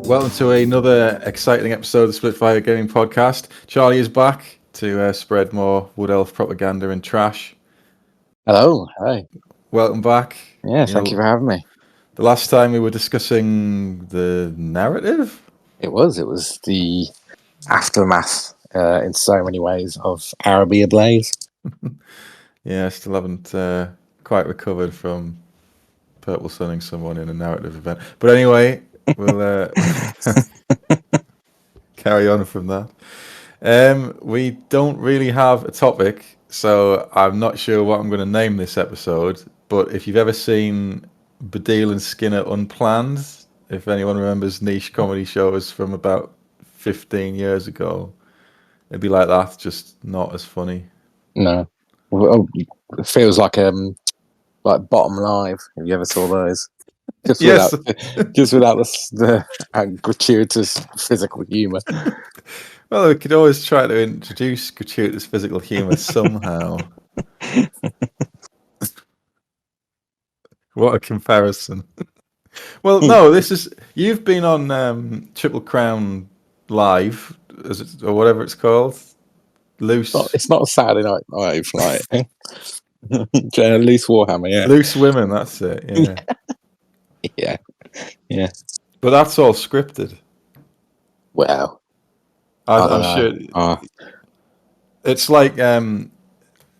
Welcome to another exciting episode of the Splitfire Gaming Podcast. Charlie is back to spread more Wood Elf propaganda and trash. Hello, hi. Welcome back. Yeah, thank you for having me. The last time we were discussing the narrative? It was the aftermath in so many ways of Araby Ablaze. Yeah, I still haven't quite recovered from purple sunning someone in a narrative event. But anyway, we'll carry on from that. We don't really have a topic, so I'm not sure what I'm going to name this episode. But if you've ever seen Badil and Skinner Unplanned, if anyone remembers niche comedy shows from about 15 years ago, it'd be like that, just not as funny. No, well, it feels like Bottom Live. Have you ever saw those? Just Yes. without the gratuitous physical humour. Well, we could always try to introduce gratuitous physical humour somehow. What a comparison. Well, no, you've been on Triple Crown Live, or whatever it's called. Loose. It's not a Saturday Night Live, like Loose Warhammer, yeah. Loose Women, that's it, yeah. Yeah. But that's all scripted. Well, I'm sure. It's like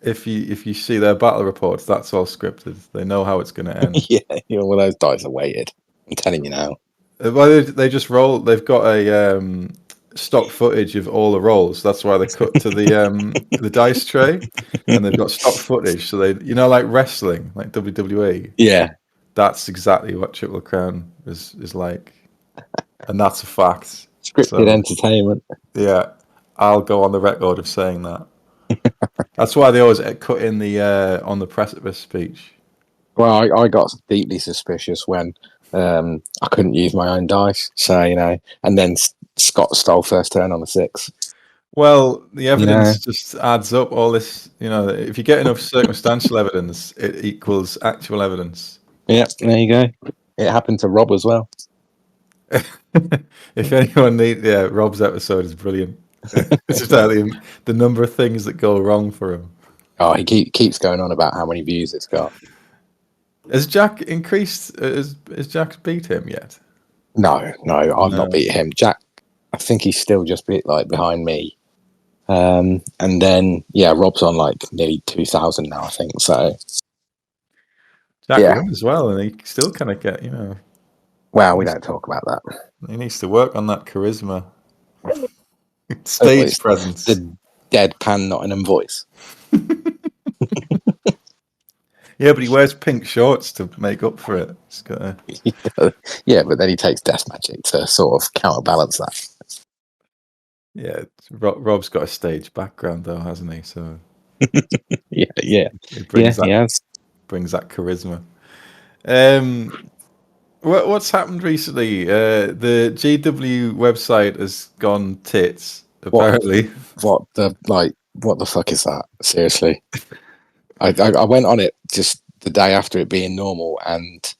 if you see their battle reports, that's all scripted. They know how it's going to end. Yeah, well, those dice are weighted. I'm telling you now. Well, they just roll. They've got a stock footage of all the rolls. That's why they cut to the dice tray, and they've got stock footage. So they, like wrestling, like WWE. Yeah, that's exactly what Triple Crown is like, and that's a fact. Scripted entertainment. Yeah, I'll go on the record of saying that. That's why they always cut in the on the precipice speech. Well, I got deeply suspicious when I couldn't use my own dice, so and then Scott stole first turn on the 6. Well, the evidence just adds up. All this, if you get enough circumstantial evidence, it equals actual evidence. Yeah, there you go. It happened to Rob as well. If anyone Rob's episode is brilliant. It's just the number of things that go wrong for him. Oh, he keeps going on about how many views it's got. Has Jack increased? Has Jack beat him yet? No, I've not beat him. Jack, I think he's still just behind me. And then Rob's on like nearly 2,000 now, I think. So Jack won as well, and he still kind of get Well, we don't talk about that. He needs to work on that charisma, stage presence, the deadpan Nottingham voice. Yeah, but he wears pink shorts to make up for it. He's got Yeah, but then he takes death magic to sort of counterbalance that. Yeah, Rob's got a stage background though, hasn't he? So yeah, he brings that charisma. What's happened recently? The GW website has gone tits. Apparently, what the fuck is that? Seriously, I went on it just the day after it being normal, and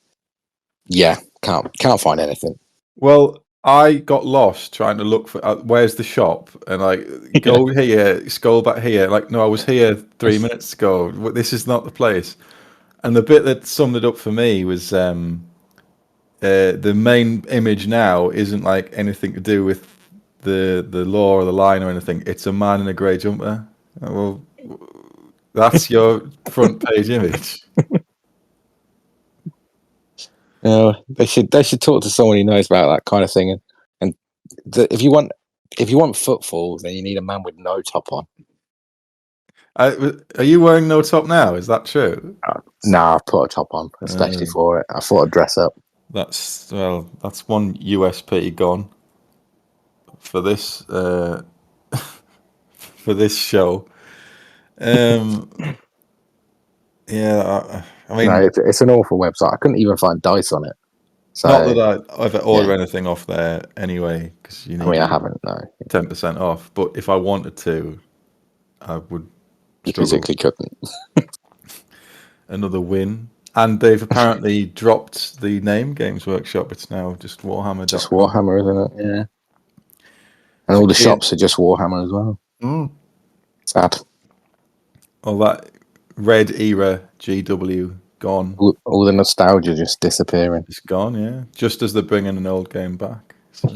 can't find anything. Well, I got lost trying to look for where's the shop, and go here, scroll back here. No, I was here 3 minutes ago. This is not the place. And the bit that summed it up for me was the main image now isn't anything to do with the lore or the line or anything. It's a man in a grey jumper. Well, that's your front page image. They should talk to someone who knows about that kind of thing. And if you want footfall, then you need a man with no top on. Are you wearing no top now? Is that true? No, I've put a top on, especially for it. I thought I'd dress up. That's one USP gone for this for this show. I mean, no, it's an awful website. I couldn't even find dice on it. So, not that I ever order anything off there anyway, because I haven't. No, 10% off. But if I wanted to, I would. You physically couldn't. Another win. And they've apparently dropped the name Games Workshop. It's now just Just Warhammer.com. Warhammer, isn't it? Yeah. And So all the shops are just Warhammer as well. Sad. all that red era GW gone. All the nostalgia just disappearing. It's gone, yeah. Just as they're bringing an old game back. So.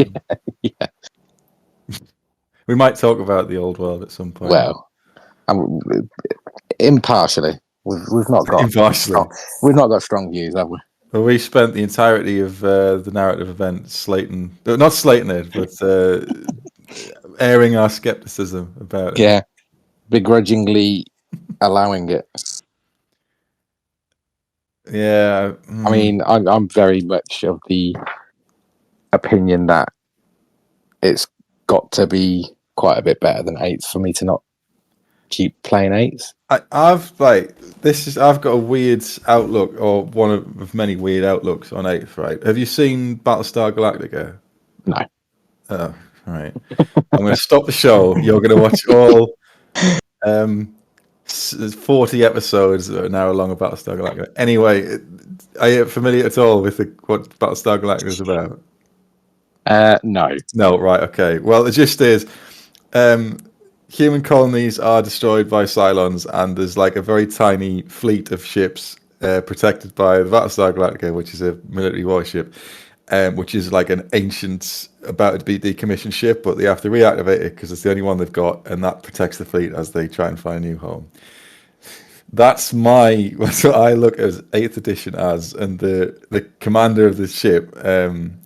Yeah. We might talk about the old world at some point. Well, impartially. We've not got we've not got strong views, have we? Well, we spent the entirety of the narrative event not slating it, but airing our skepticism about it. Yeah, begrudgingly allowing it. Yeah. I mean, I'm very much of the opinion that it's got to be quite a bit better than 8s for me to not keep playing 8s. I've got a weird outlook, or one of many weird outlooks on 8th, right? Have you seen Battlestar Galactica? No. Oh, right. I'm going to stop the show. You're going to watch all 40 episodes that are an hour long of Battlestar Galactica. Anyway, are you familiar at all with what Battlestar Galactica is about? No. No, right, okay. Well, the gist is human colonies are destroyed by Cylons, and there's like a very tiny fleet of ships protected by the Battlestar Galactica, which is a military warship, which is like an ancient, about to be decommissioned ship, but they have to reactivate it because it's the only one they've got, and that protects the fleet as they try and find a new home. That's what I look at 8th edition as, and the commander of the ship, Admiral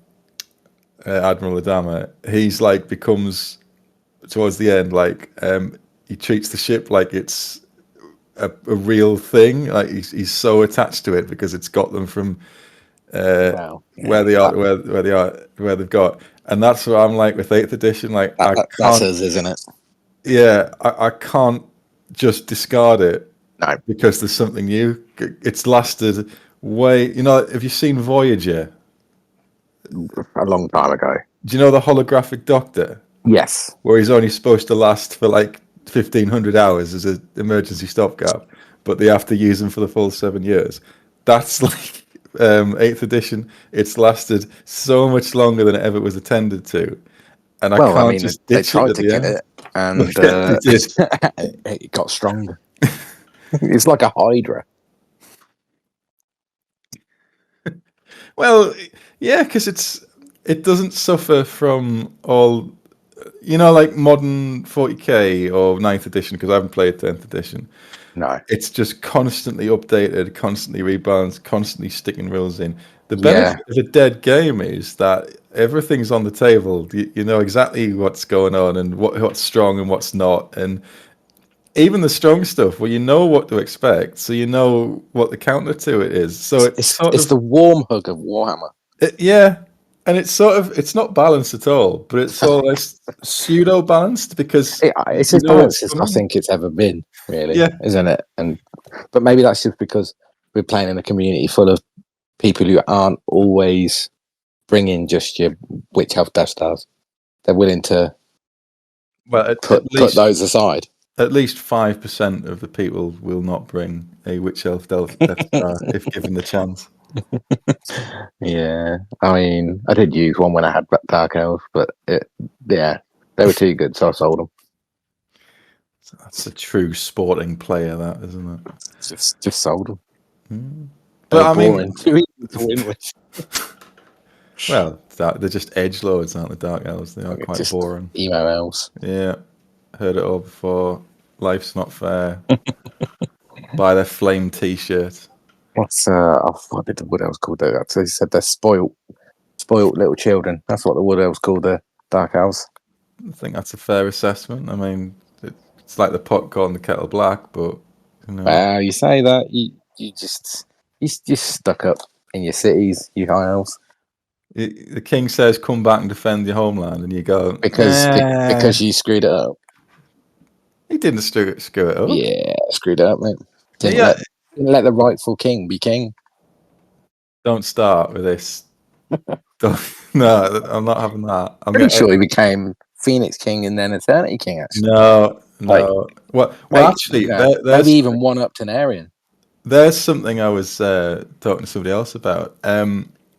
Adama, he's like becomes towards the end like he treats the ship like it's a real thing. Like he's so attached to it because it's got them from where they are, where they've got, and that's what I'm like with 8th edition. Like that's us, isn't it? Yeah, I can't just discard it. No, because there's something new. It's lasted way. Have you seen Voyager? A long time ago. Do you know the holographic Doctor? Yes. Where he's only supposed to last for like 1,500 hours as an emergency stopgap, but they have to use him for the full 7 years. That's like 8th edition. It's lasted so much longer than it ever was intended to. And just they ditch tried it to get it, and it got stronger. It's like a Hydra. Well, yeah, because it doesn't suffer from all, like modern 40k or 9th edition, because I haven't played 10th edition. No. It's just constantly updated, constantly rebalanced, constantly sticking rules in. The benefit of a dead game is that everything's on the table. You know exactly what's going on and what's strong and what's not. And even the strong stuff, well, you know what to expect, so you know what the counter to it is. So it's the warm hug of Warhammer. And it's not balanced at all, but it's all like pseudo balanced because it's as balanced as I think it's ever been, really, isn't it? But maybe that's just because we're playing in a community full of people who aren't always bringing just your Witch Elf Death Stars. They're willing to put those aside. At least 5% of the people will not bring a Witch Elf Death Star if given the chance. Yeah, I mean, I did use one when I had Dark Elves, but they were too good, so I sold them. That's a true sporting player, that, isn't it? Just sold them. But I mean, too easy to win with. Well, they're just edgelords, aren't they? Dark Elves, they are quite just boring. Emo elves. Yeah, heard it all before. Life's not fair. Buy their flame T-shirt. What did the Wood Elves call that? They said they're spoilt little children. That's what the Wood Elves call the Dark Elves. I think that's a fair assessment. I mean, it's like the pot calling the kettle black, but Well, you say that you just stuck up in your cities, you high elves. The king says, "Come back and defend your homeland," and you go because you screwed it up. He didn't screw it up. Yeah, screwed it up, mate. Didn't let the rightful king be king. Don't start with this. No, I'm not having that. I'm pretty sure he became Phoenix King and then Eternity King. Actually, no. Well, actually, maybe even one up Tenarian. There's something I was talking to somebody else about.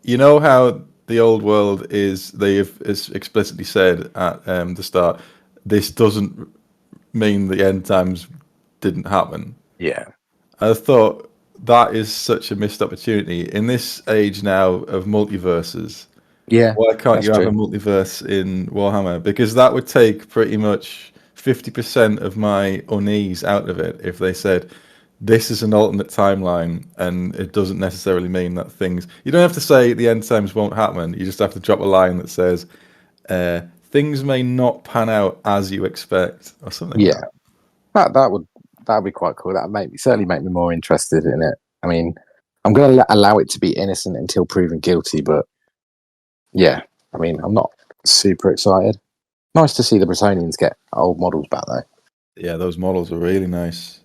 You know how the old world is, they've explicitly said at the start, this doesn't mean the end times didn't happen. Yeah. I thought that is such a missed opportunity in this age now of multiverses. Yeah, Why can't that's you have a true. multiverse in Warhammer? Because that would take pretty much 50% of my unease out of it if they said, this is an alternate timeline and it doesn't necessarily mean that things. You don't have to say the end times won't happen. You just have to drop a line that says, things may not pan out as you expect or something like Yeah, that'd be quite cool. Certainly make me more interested in it. I mean, I'm going to allow it to be innocent until proven guilty, but yeah, I mean, I'm not super excited. Nice to see the Bretonians get old models back though. Yeah, those models are really nice.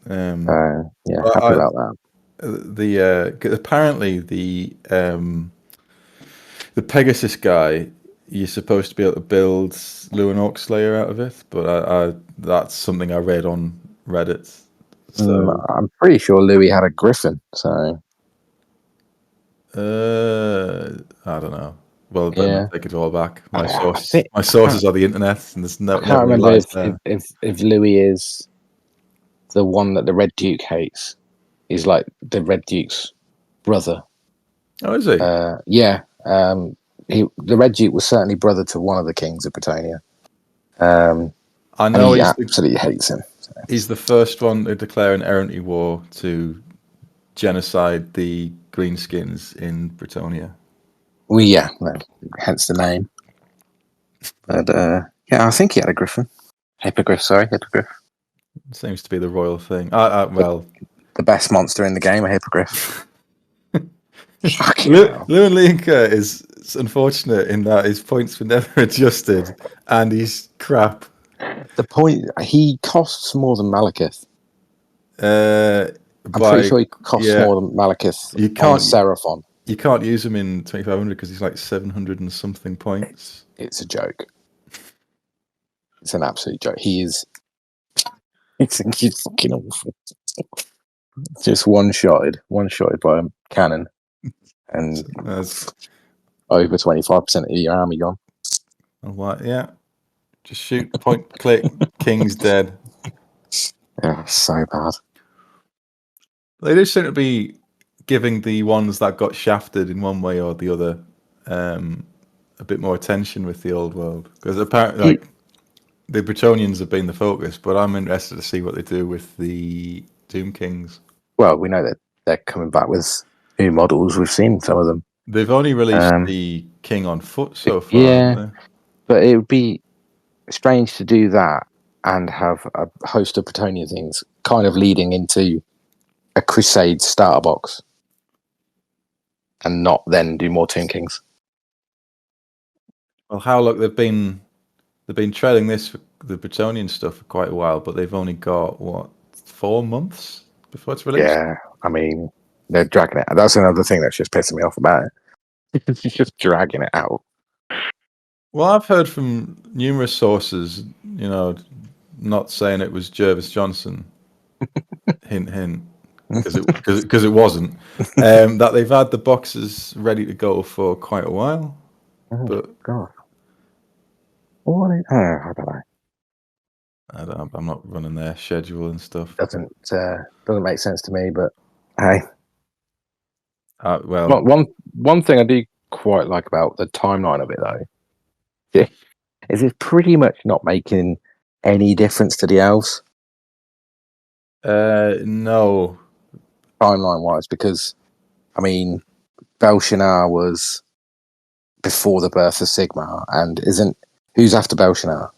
Yeah, happy about that. Apparently the Pegasus guy, you're supposed to be able to build Lewin Orcslayer out of it, but I that's something I read on Reddit. So I'm pretty sure Louis had a Griffin, so I don't know. Well, better yeah. not take it all back. My I sources are the internet, and there's I never can't any remember lies there. if Louis is the one that the Red Duke hates. He's like the Red Duke's brother. Oh, is he? Yeah. The Red Duke was certainly brother to one of the kings of Britannia. I know and he absolutely hates him. So. He's the first one to declare an errantry war to genocide the Greenskins in Britannia. Well, yeah, hence the name. But yeah, I think he had a Griffin. Hippogriff. Seems to be the royal thing. Well, the best monster in the game, a Hippogriff. Lewin Linker is unfortunate in that his points were never adjusted, and he's crap. The point, he costs more than Malekith. I'm pretty sure he costs more than Malekith on Seraphon. You can't use him in 2500 because he's like 700 and something points. It's a joke. It's an absolute joke. He's fucking awful. Just one-shotted by a cannon, and over 25% of your army gone. Yeah, just shoot, point, click, king's dead. Yeah, so bad. They do seem to be giving the ones that got shafted in one way or the other a bit more attention with the old world, because apparently, like, the Bretonians have been the focus, but I'm interested to see what they do with the Doom Kings. Well, we know that they're coming back with new models. We've seen some of them. They've only released the King on foot so far. Yeah, but it would be strange to do that and have a host of Bretonian things kind of leading into a Crusade starter box, and not then do more Tomb Kings. Well, they've been trailing this for the Bretonian stuff for quite a while, but they've only got 4 months before it's released. Yeah, I mean, they're dragging it. That's another thing that's just pissing me off about it. It's just dragging it out. Well, I've heard from numerous sources, not saying it was Jervis Johnson, hint, hint, because it wasn't, that they've had the boxes ready to go for quite a while. Oh, but God. I don't know. I'm not running their schedule and stuff. Doesn't make sense to me, but hey. Well, one thing I do quite like about the timeline of it, though, is it's pretty much not making any difference to the elves. No. Timeline-wise, because, I mean, Belshazzar was before the birth of Sigmar, and who's after Belshazzar?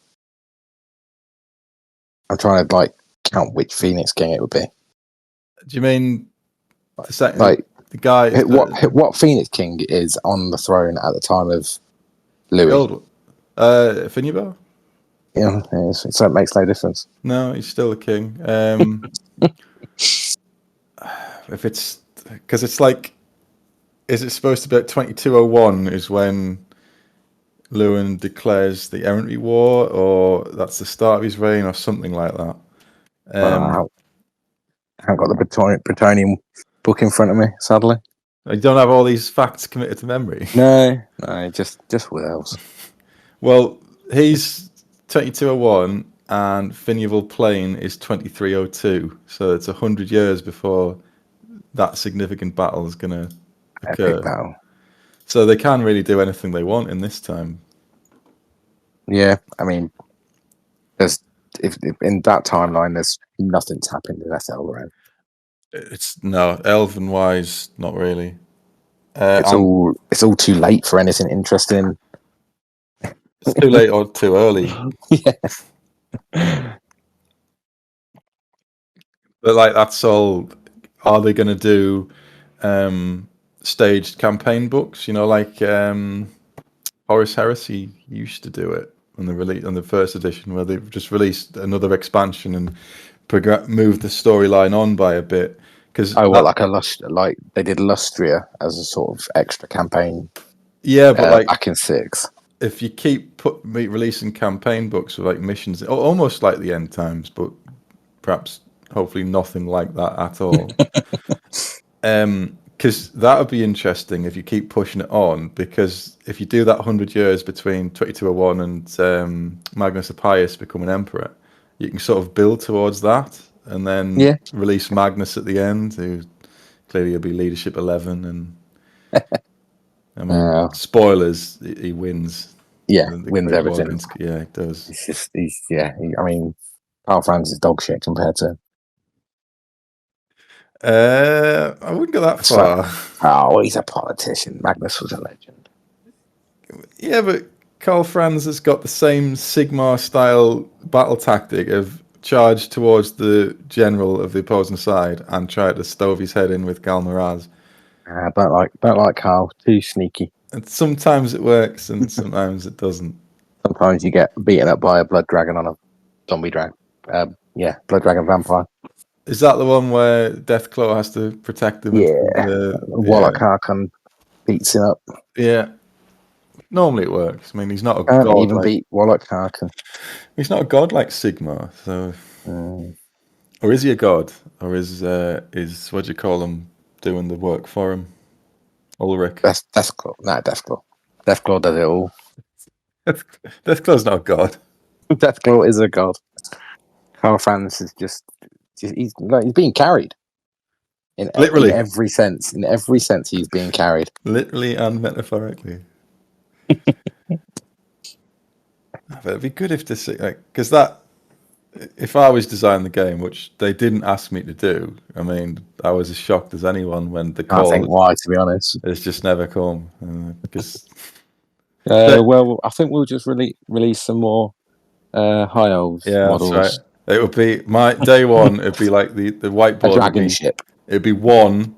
I'm trying to count which Phoenix King it would be. Do you mean the guy? What Phoenix King is on the throne at the time of Louis? Finnibar? Yeah, so it makes no difference. No, he's still a king. If it's because it's like, is it supposed to be at 2201 is when Lewin declares the errantry war, or that's the start of his reign, or something like that? haven't got the Bretonian book in front of me, sadly. You don't have all these facts committed to memory. No, just what else? Well, he's 2201 and Finuval Plain is 2302, so it's 100 years before that significant battle is going to occur. Epic battle. So they can really do anything they want in this time. Yeah, I mean, if in that timeline, there's nothing's happened in Ethelred. It's no elven wise, not really. It's all too late for anything interesting. It's too late or too early. Yeah. But like that's all. Are they going to do staged campaign books? You know, like Horus Heresy used to do it on the first edition, where they've just released another expansion and moved the storyline on by a bit. Like they did Lustria as a sort of extra campaign. Yeah, but like back in 6. If you keep releasing campaign books with like missions, almost like the End Times, but perhaps hopefully nothing like that at all. Because that would be interesting if you keep pushing it on. Because if you do that 100 years between 2201 and Magnus Appius becoming emperor, you can sort of build towards that, and then release Magnus at the end, who clearly will be leadership 11. And I mean, spoilers, he wins. Yeah, wins everything. Yeah, he does. I mean, Karl Franz is dog shit compared to. I wouldn't go that far. Oh, he's a politician. Magnus was a legend. Yeah, but Karl Franz has got the same Sigmar style battle tactic of charge towards the general of the opposing side and try to stove his head in with Galmaraz. Don't like Karl. Too sneaky. And sometimes it works and sometimes it doesn't. Sometimes you get beaten up by a blood dragon on a zombie dragon. Blood dragon vampire. Is that the one where Deathclaw has to protect him? Yeah. Warlock Harkon beats him up. Yeah. Normally it works. I mean, he's not a god. Can't even beat Warlock Harkon. He's not a god like Sigmar, so. Or is he a god? Or is what do you call him doing the work for him? Ulrich. Deathclaw. No, Deathclaw. Deathclaw does it all. Deathclaw's not a god. Deathclaw is a god. Karl Franz is just he's being carried. Literally. In every sense. In every sense, he's being carried. Literally and metaphorically. But it'd be good if to see, like, because if I was designing the game, which they didn't ask me to do, I mean, I was as shocked as anyone when the call. I think why, to be honest, it's just never come. Because well, I think we'll just release some more high elves models. That's right. It would be my day one. It'd be like the whiteboard. A dragon ship. It'd be 1,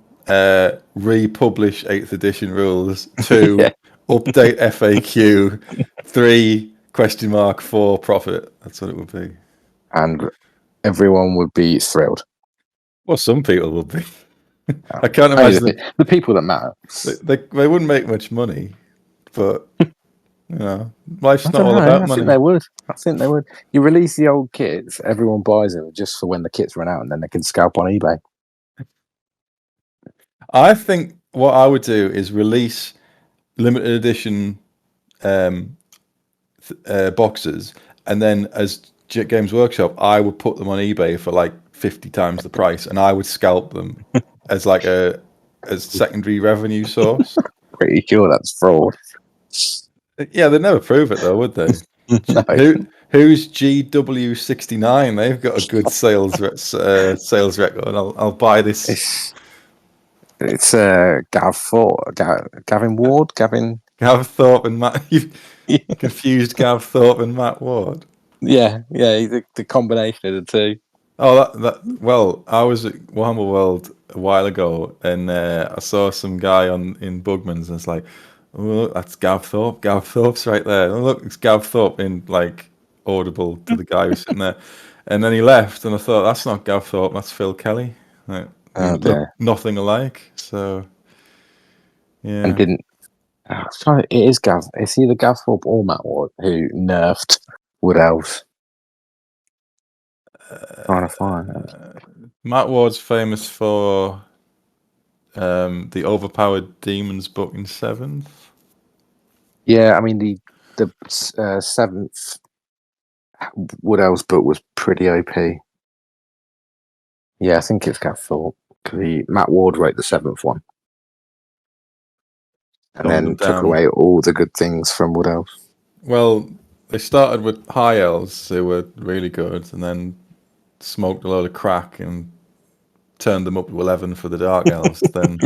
republish 8th edition rules. 2, update FAQ. 3, ? 4, profit. That's what it would be. And everyone would be thrilled. Well, some people would be. I can't imagine the people that matter. They wouldn't make much money, but life's not all about money. I think they would. You release the old kits, everyone buys them just for when the kits run out, and then they can scalp on eBay. I think what I would do is release limited edition boxes, and then as Games Workshop, I would put them on eBay for like 50 times the price, and I would scalp them as like as secondary revenue source. Pretty sure that's fraud. Yeah, they'd never prove it though, would they? No. Who's GW69? They've got a good sales record. I'll buy this. It's Gavin Ward, Gav Thorpe and Matt. You've confused Gav Thorpe and Matt Ward. Yeah, the combination of the two. Oh, well, I was at Warhammer World a while ago, and I saw some guy in Bugman's, and it's like, oh, look, that's Gav Thorpe. Gav Thorpe's right there. Oh, look, it's Gav Thorpe in like audible to the guy who's sitting there, and then he left, and I thought that's not Gav Thorpe, that's Phil Kelly. Like, look nothing alike. So, yeah. And didn't. It is Gav. It's either Gav Thorpe or Matt Ward who nerfed Wood Elves. Trying to find Matt Ward's famous for the overpowered demons book in 7th. Yeah, I mean the 7th Wood Elves book was pretty OP. Yeah, I think it's got full. Matt Ward wrote the 7th one, and then took away all the good things from Wood Elves. Well, they started with High Elves, who were really good, and then smoked a load of crack and turned them up to 11 for the Dark Elves. Then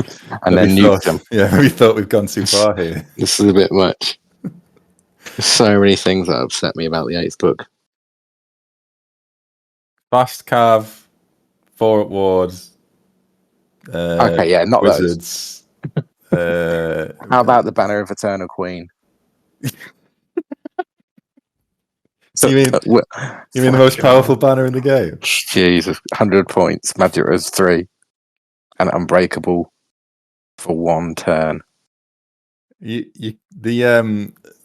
and then nuked them. Yeah, we thought we've gone too far here. This is a bit much. There's so many things that upset me about the 8th book. Fast Cav, 4 at Wards. Okay, yeah, not Wizards. How about the Banner of Eternal Queen? You mean the most powerful banner in the game? Jesus, 100 points, Magic Res 3, and Unbreakable for 1 turn. The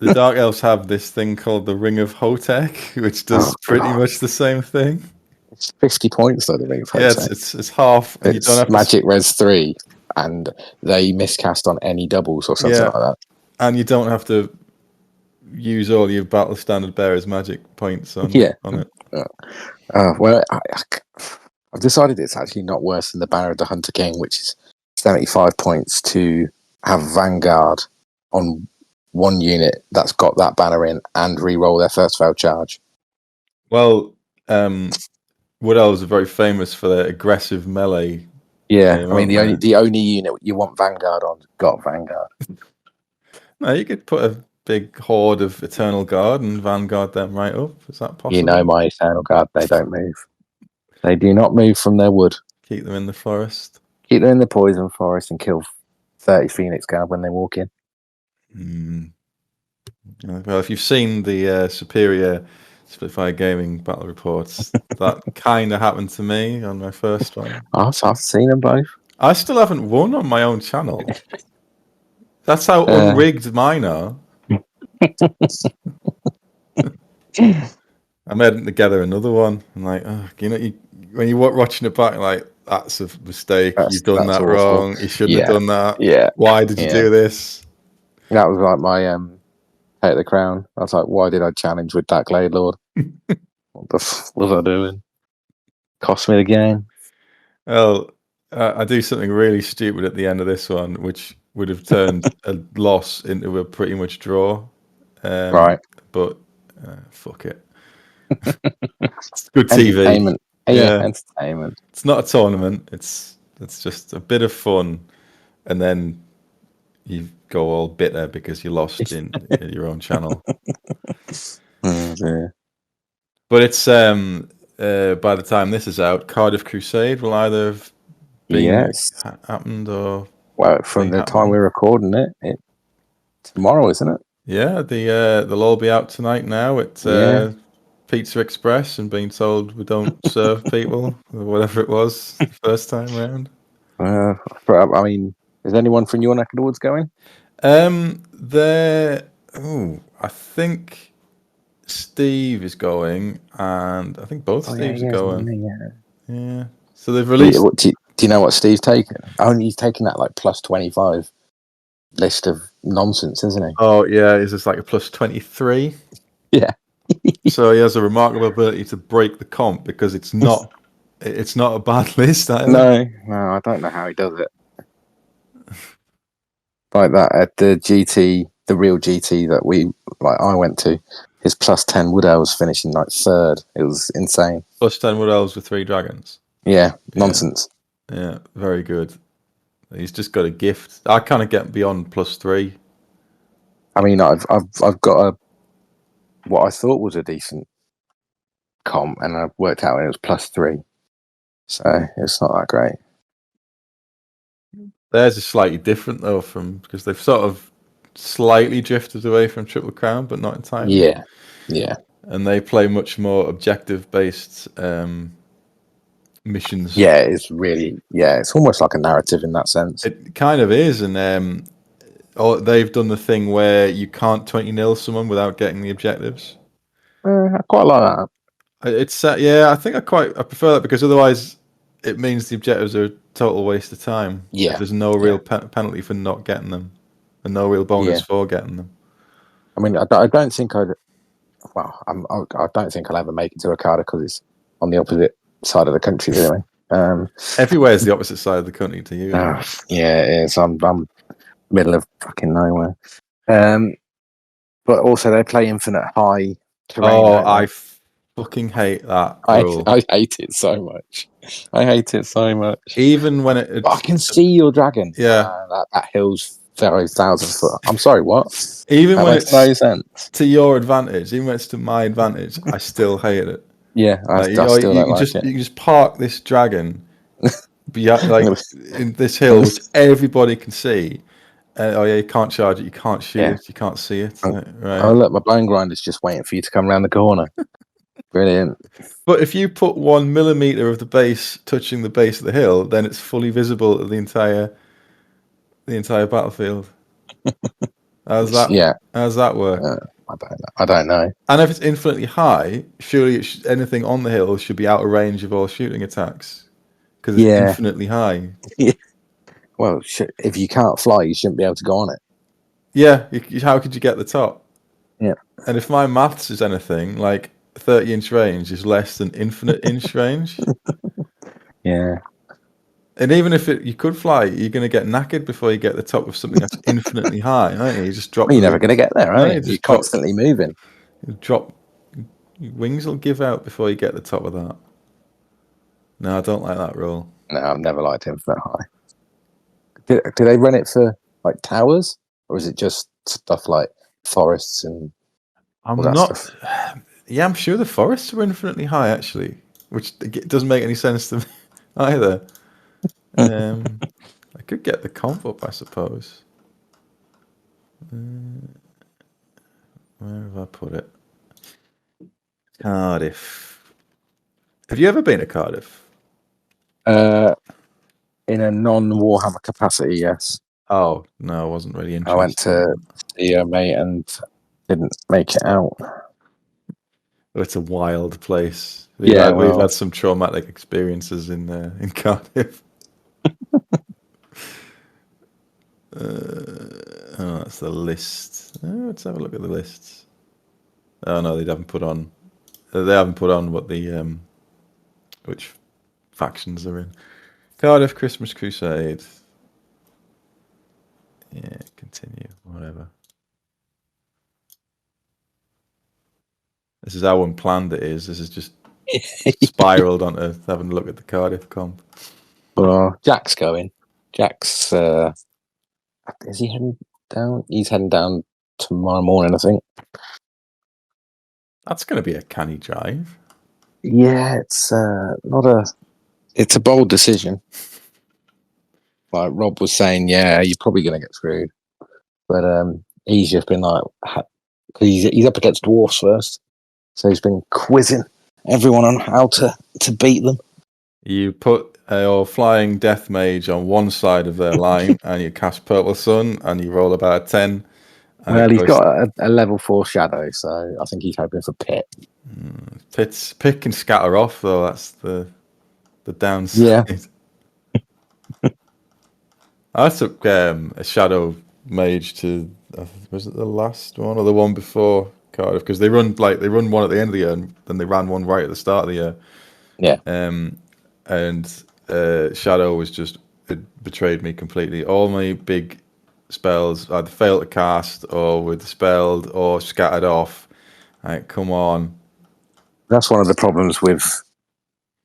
Dark Elves have this thing called the Ring of Hotek, which does pretty much the same thing. It's 50 points though, the Ring of Hotek. Yeah, it's half. And it's Magic Res 3, and they miscast on any doubles or something like that. And you don't have to use all your Battle Standard Bearer's magic points on it. Well, I've decided it's actually not worse than the Banner of the Hunter King, which is 75 points to have Vanguard on 1 unit that's got that banner in and re-roll their first failed charge. Well, Wood Elves are very famous for their aggressive melee. Yeah, I mean the only unit you want Vanguard on got Vanguard. No, you could put a big horde of Eternal Guard and Vanguard them right up. Is that possible? You know my Eternal Guard, they don't move. They do not move from their wood. Keep them in the forest. Keep them in the poison forest and kill 30 Phoenix Guard when they walk in. Well, if you've seen the Superior Splitfire Gaming battle reports, that kind of happened to me on my first one. I've seen them both. I still haven't won on my own channel. That's how unrigged mine are. I'm editing together another one. I'm like, when you're watching it back, like, that's a mistake. You've done that wrong. You shouldn't have done that. Yeah. Why did you do this? That was like my Take the Crown. I was like, why did I challenge with that Glade Lord? What the f was I doing? Cost me the game. Well, I do something really stupid at the end of this one, which would have turned a loss into a pretty much draw. Right. But fuck it. It's good TV. Entertainment. Yeah, entertainment. It's not a tournament. It's just a bit of fun, and then you go all bitter because you lost in your own channel. Oh, dear. But it's by the time this is out, Cardiff Crusade will either have been happened or from the time we're recording it tomorrow, isn't it? Yeah, they'll all be out tonight now at Pizza Express and being told we don't serve people or whatever it was the first time round. I mean, is anyone from your neck of the woods going? I think Steve is going, and I think both Steves are going. Yeah. So they've released. Do you know what Steve's taken? Oh, he's taken that like plus 25 list of nonsense, isn't he? Oh yeah, is this like a plus 23? Yeah. So he has a remarkable ability to break the comp because it's not a bad list either. No, I don't know how he does it. Like that at the GT, the real GT that I went to, his plus 10 Wood Elves finishing like 3rd. It was insane. Plus 10 Wood Elves with 3 dragons. Yeah, nonsense. Yeah, very good. He's just got a gift. I kind of get beyond plus 3. I mean, I've got what I thought was a decent comp, and I've worked out it was plus 3. So it's not that great. Theirs is slightly different though, because they've sort of slightly drifted away from Triple Crown, but not entirely. Yeah. And they play much more objective-based missions. Yeah, it's really it's almost like a narrative in that sense. It kind of is, and they've done the thing where you can't 20-0 someone without getting the objectives. I quite like that. It's I think I prefer that because otherwise it means the objectives are a total waste of time. Yeah. There's no real penalty for not getting them, and no real bonus for getting them. I mean, I don't think I don't think I'll ever make it to Ricardo because it's on the opposite side of the country, really. Everywhere's the opposite side of the country to you. Yeah, it is. I'm middle of fucking nowhere. But also they play infinite high terrain. Oh, I fucking hate that rule. I hate it so much. I hate it so much. Even when it's... I can see your dragon. Yeah. That hill's 30,000 foot. I'm sorry, what? Even that when makes it's no sense. To your advantage, even when it's to my advantage, I still hate it. Yeah, I still don't like it. You can just park this dragon in this hill, which everybody can see. You can't charge it, you can't shoot it, you can't see it. Right. Oh, look, my bone grinder's just waiting for you to come around the corner. Brilliant. But if you put 1 millimeter of the base touching the base of the hill, then it's fully visible to the entire battlefield. How's that work? I don't know. And if it's infinitely high, surely anything on the hill should be out of range of all shooting attacks because it's infinitely high. Yeah. Well, if you can't fly, you shouldn't be able to go on it. Yeah. How could you get the top? Yeah. And if my maths is anything, like 30-inch range is less than infinite inch range. Yeah. And even if you could fly, you're going to get knackered before you get the top of something that's infinitely high, aren't you? You just drop. Well, you're never going to get there, are you? You're constantly moving. Your wings will give out before you get the top of that. No, I don't like that rule. No, I've never liked infinite high. Do they run it for like towers, or is it just stuff like forests and? Stuff? Yeah, I'm sure the forests are infinitely high actually, which doesn't make any sense to me either. I could get the comp up, I suppose. Where have I put it? Cardiff. Have you ever been to Cardiff? In a non-Warhammer capacity, yes. Oh, no, I wasn't really interested. I went to see a mate and didn't make it out. It's a wild place. We've had some traumatic experiences in Cardiff. That's the list. Let's have a look at the lists. Oh no, they haven't put on. They haven't put on what the which factions are in. Cardiff Christmas Crusade. Yeah, continue. Whatever. This is how unplanned it is. This is just spiraled onto having a look at the Cardiff comp. Well, Jack's going. Jack's is he heading down? He's heading down tomorrow morning, I think. That's going to be a canny drive. Yeah, it's it's a bold decision. Like Rob was saying, yeah, you're probably going to get screwed. But he's just been like, he's up against dwarfs first, so he's been quizzing everyone on how to beat them. You put your flying death mage on one side of their line, and you cast Purple Sun, and you roll about a 10. Well, he's got a level 4 shadow, so I think he's hoping for Pit. Pit can scatter off, though. That's the downside. Yeah. I took a shadow mage to was it the last one or the one before Cardiff, because they run one at the end of the year, and then they ran one right at the start of the year. Yeah. And Shadow was just, it betrayed me completely. All my big spells either failed to cast or were dispelled or scattered off. Like, come on. That's one of the problems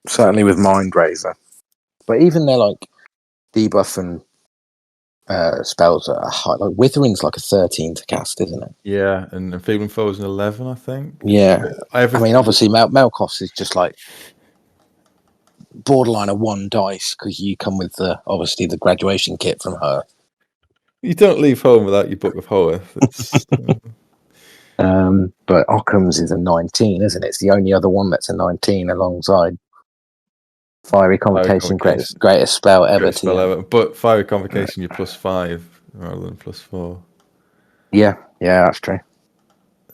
certainly with Mindrazor. But even their like debuff and spells are high. Like Withering's like a 13 to cast, isn't it? Yeah, and Enfeebling Foe is an 11, I think. Yeah. I mean, obviously, Melkos is just like borderline a 1 dice because you come with obviously the graduation kit from her. You don't leave home without your Book of Hoeth. But Occam's is a 19, isn't it? It's the only other one that's a 19 alongside Fiery Convocation, greatest spell ever. But Fiery Convocation, you're +5 rather than +4. Yeah, that's true.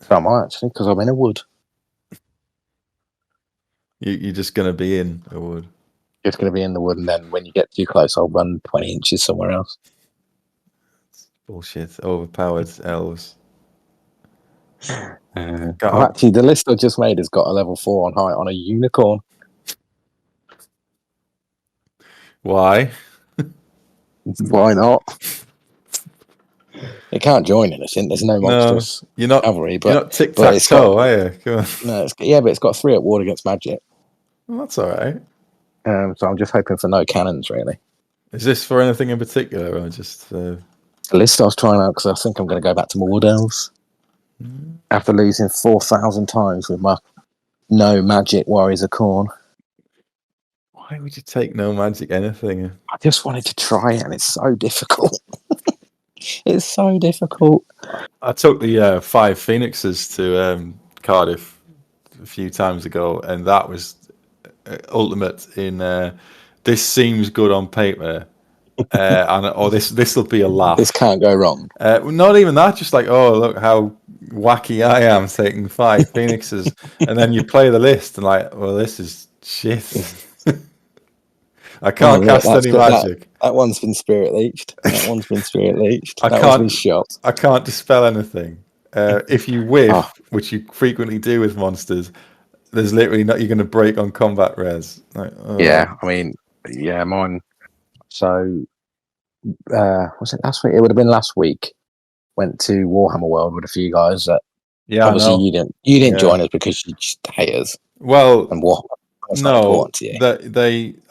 So am I, actually, because I'm in a wood. You're just going to be in a wood. just going to be in the wood, and then when you get too close, I'll run 20 inches somewhere else. Bullshit. Overpowered elves. Actually, the list I just made has got a level 4 on height on a unicorn. Why? Why not? It can't join anything. There's no monstrous cavalry. But you're not tic-tac-toe, are you? Come on. No, but it's got 3 at ward against magic. Well, that's all right. So I'm just hoping for no cannons, really. Is this for anything in particular, or just the list I was trying out because I think I'm going to go back to my wood elves after losing 4,000 times with my no magic Warriors of Khorne. Why would you take no magic anything? I just wanted to try it, and it's so difficult. It's so difficult. I took the 5 Phoenixes to Cardiff a few times ago, and that was ultimate in this seems good on paper, this will be a laugh. This can't go wrong. Not even that, just like, oh, look how wacky I am taking 5 Phoenixes, and then you play the list and like, well, this is shit. I can't cast any magic. That one's been spirit leeched. That one's been shot. I can't dispel anything. If you whiff, which you frequently do with monsters, there's literally not. You're going to break on combat res. Like, Yeah, I mean, mine. So, was it last week? It would have been last week. Went to Warhammer World with a few guys that. Yeah, obviously you didn't join us because you just hate us. Well, and what? No,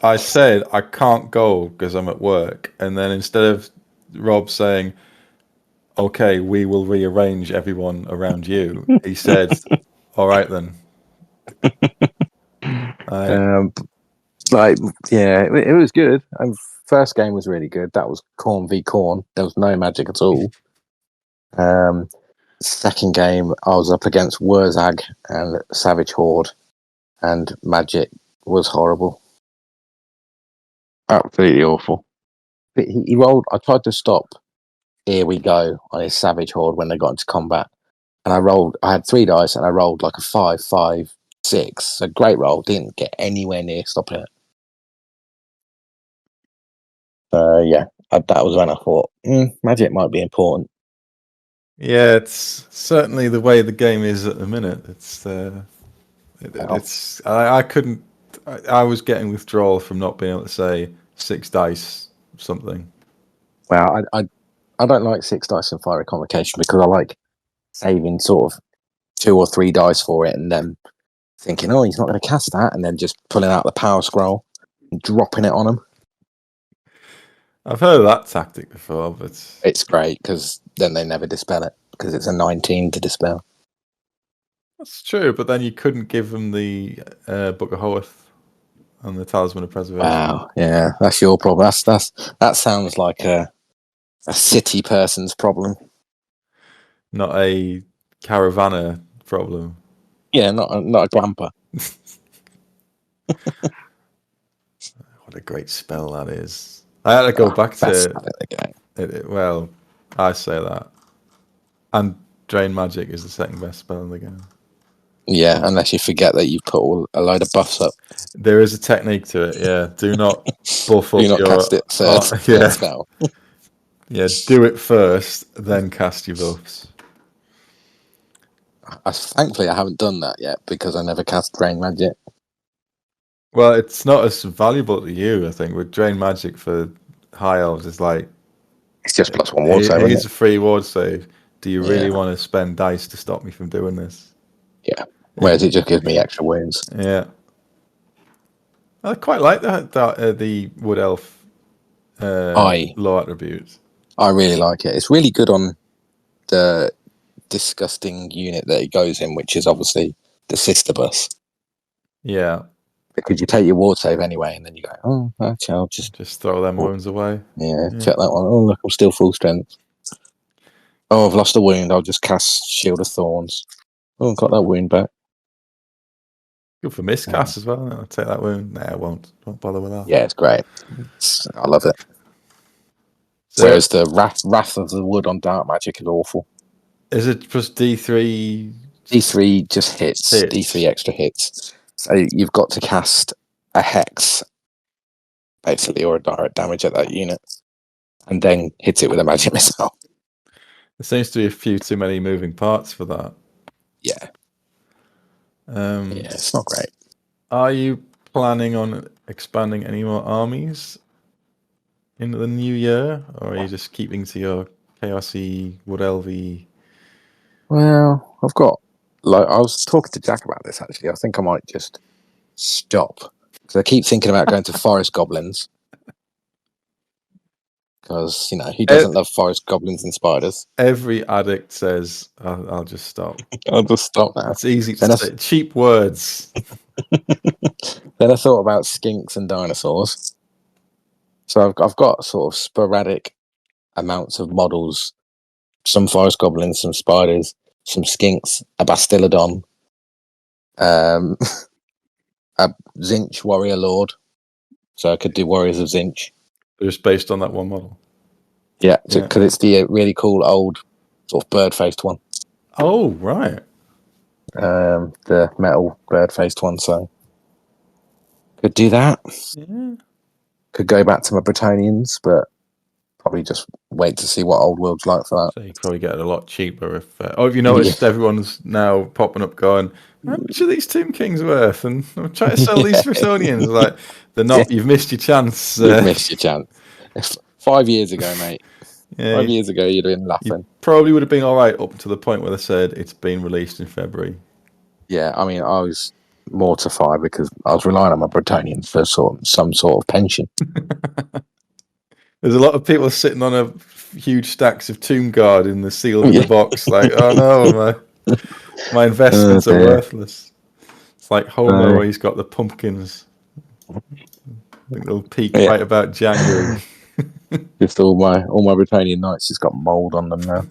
I said I can't go because I'm at work, and then instead of Rob saying, "Okay, we will rearrange everyone around you," he said, "All right then." It was good. First game was really good. That was Khorne v Khorne. There was no magic at all. Second game, I was up against Wurzag and Savage Horde, and magic was horrible. Absolutely awful. But he rolled. I tried to stop Here We Go on his Savage Horde when they got into combat, and I had 3 dice and I rolled like a 5, 5, 6. A great roll. Didn't get anywhere near stopping it. That was when I thought magic might be important. Yeah, it's certainly the way the game is at the minute. I couldn't. I was getting withdrawal from not being able to say 6 dice something. Well, I don't like 6 dice in Fiery Convocation because I like saving sort of 2 or 3 dice for it and then thinking, oh, he's not going to cast that, and then just pulling out the power scroll and dropping it on him. I've heard of that tactic before, but it's great because then they never dispel it because it's a 19 to dispel. That's true, but then you couldn't give them the Book of Hoeth and the Talisman of Preservation. Wow, yeah, that's your problem. That sounds like a city person's problem, not a Caravaner problem. Yeah, not a glamper. What a great spell that is! I had to go back to it. Well, I say that, and Drain Magic is the second best spell in the game. Yeah, unless you forget that you put a load of buffs up. There is a technique to it. Yeah, do not buff up your. Cast it third spell. Yeah, do it first, then cast your buffs. Thankfully, I haven't done that yet because I never cast Drain Magic. Well, it's not as valuable to you, I think. With Drain Magic for High Elves, it's like it's just plus 1 ward save. It's a free ward save. Do you really want to spend dice to stop me from doing this? Yeah. Whereas it just gives me extra wounds. Yeah. I quite like the Wood Elf low attributes. I really like it. It's really good on the disgusting unit that it goes in, which is obviously the sister bus. Yeah. Because you take your ward save anyway, and then you go, oh, actually, I'll just throw them wounds away. Yeah, check that one. Oh, look, I'm still full strength. Oh, I've lost a wound. I'll just cast Shield of Thorns. Oh, I've got that wound back. Good for miscast as well. I'll take that wound. Nah, I won't bother with that. Yeah, it's great. I love it. Whereas the Wrath of the Wood on Dark Magic is awful. Is it plus D3? D3 just hits. D3 extra hits. So you've got to cast a Hex basically, or a direct damage at that unit, and then hit it with a magic missile. There seems to be a few too many moving parts for that. Yeah. Yeah, it's not great. Are you planning on expanding any more armies into the new year, or are you just keeping to your chaosy wood elvy? Well, I've got I was talking to Jack about this actually. I think I might just stop because I keep thinking about going to forest goblins. Because who doesn't love forest goblins and spiders? Every addict says, "I'll just stop." I'll just stop now. It's easy to say. Cheap words. Then I thought about skinks and dinosaurs. So I've got sort of sporadic amounts of models. Some forest goblins, some spiders, some skinks, a bastillodon, a Zinch warrior lord. So I could do warriors of Zinch. Just based on that one model. Yeah, because it's the really cool old sort of bird-faced one. Oh, right. The metal bird-faced one. So could do that. Yeah. Could go back to my Bretonians, but probably just wait to see what Old World's like for that. So you probably get it a lot cheaper if. Have you noticed everyone's now popping up going, "How much are these Tomb Kings worth?" And I'm trying to sell these Bretonians. Like they're not. You've missed your chance. You've missed your chance. 5 years ago, mate. 5 years ago, you'd have been laughing. You probably would have been all right up to the point where they said it's been released in February. Yeah, I mean, I was mortified because I was relying on my Bretonians for some sort of pension. There's a lot of people sitting on a huge stacks of Tomb Guard in the sealed in the box, like, oh no, my investments are worthless. It's like Homer where he's got the pumpkins. I think they'll peak right about January. Just all my Bretonian knights just got mould on them now.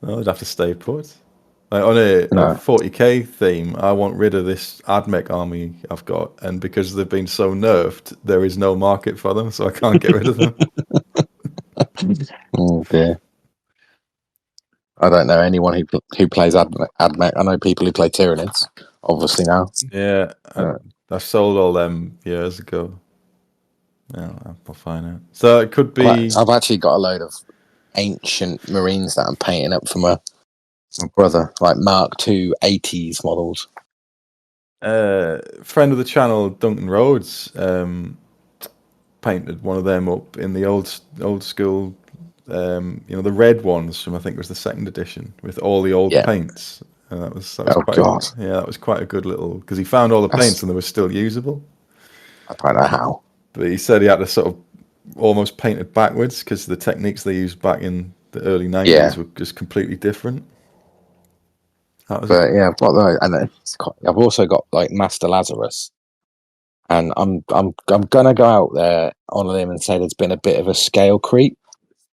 Well, they'd have to stay put. Like on a 40k theme, I want rid of this Admech army I've got, and because they've been so nerfed, there is no market for them, so I can't get rid of them. Oh dear. I don't know anyone who plays Admech. I know people who play Tyranids, obviously now. Yeah, I sold all them years ago. Yeah, I'll find out. So it could be. I've actually got a load of ancient Marines that I'm painting up for my brother, like Mark II 80s models. Friend of the channel, Duncan Rhodes, painted one of them up in the old school. The red ones from I think it was the 2nd edition with all the old paints. And that was that was quite a good little because he found all the paints and they were still usable. I don't know how, but he said he had to sort of almost paint it backwards because the techniques they used back in the early 90s were just completely different. I've got those, and I've also got like Master Lazarus, and I'm gonna go out there on a limb and say there's been a bit of a scale creep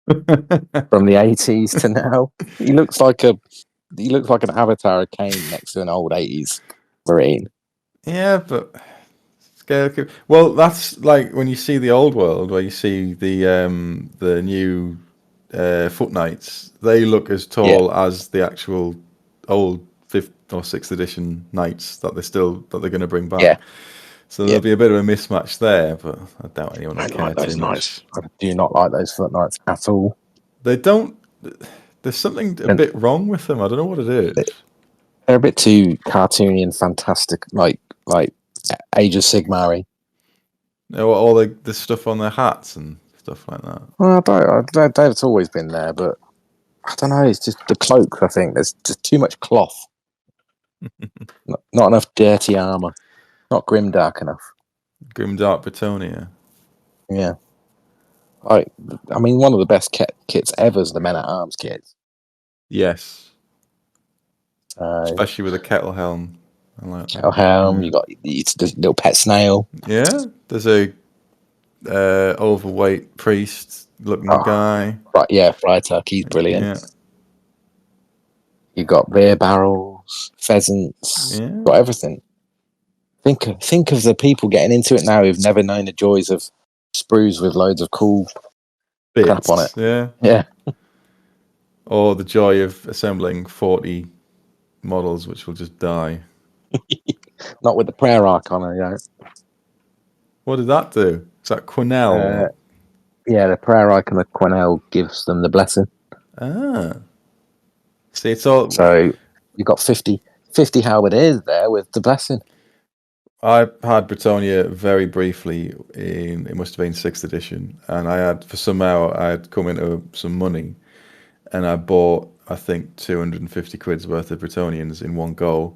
from the 80s to now. He looks like an avatar of Kane next to an old 80s Marine. Yeah, but scale creep. Well, that's like when you see the old world, where you see the new foot knights. They look as tall as the actual old 5th or 6th edition knights that they're going to bring back. Yeah. So there'll be a bit of a mismatch there, but I doubt anyone will care too much. I do not like those foot knights at all. They don't. There's something a bit wrong with them. I don't know what it is. They're a bit too cartoony and fantastic, like Age of Sigmar-y. All the stuff on their hats and stuff like that. Well, that's always been there, but I don't know. It's just the cloaks. I think there's just too much cloth. not enough dirty armor. Not grimdark enough. Grimdark Bretonia. Yeah. I mean, one of the best kits ever is the Men at Arms kits. Yes. Especially with a kettle helm. I like kettle helm. You got the little pet snail. Yeah. There's a overweight priest looking guy. Right. Yeah. Freitag. He's brilliant. Yeah. You got beer barrels, pheasants. Yeah. Got everything. Think of the people getting into it now who've never known the joys of sprues with loads of cool crap on it. Yeah. Yeah. Or the joy of assembling 40 models which will just die. Not with the prayer arc on it, yeah. What did that do? Is that Quenelle? Yeah, the prayer icon of Quenelle gives them the blessing. See, it's all. So you've got 50 halberdiers there with the blessing. I had Britannia very briefly it must have been 6th edition, and I had come into some money, and I bought, I think, 250 quid's worth of Bretonians in one go,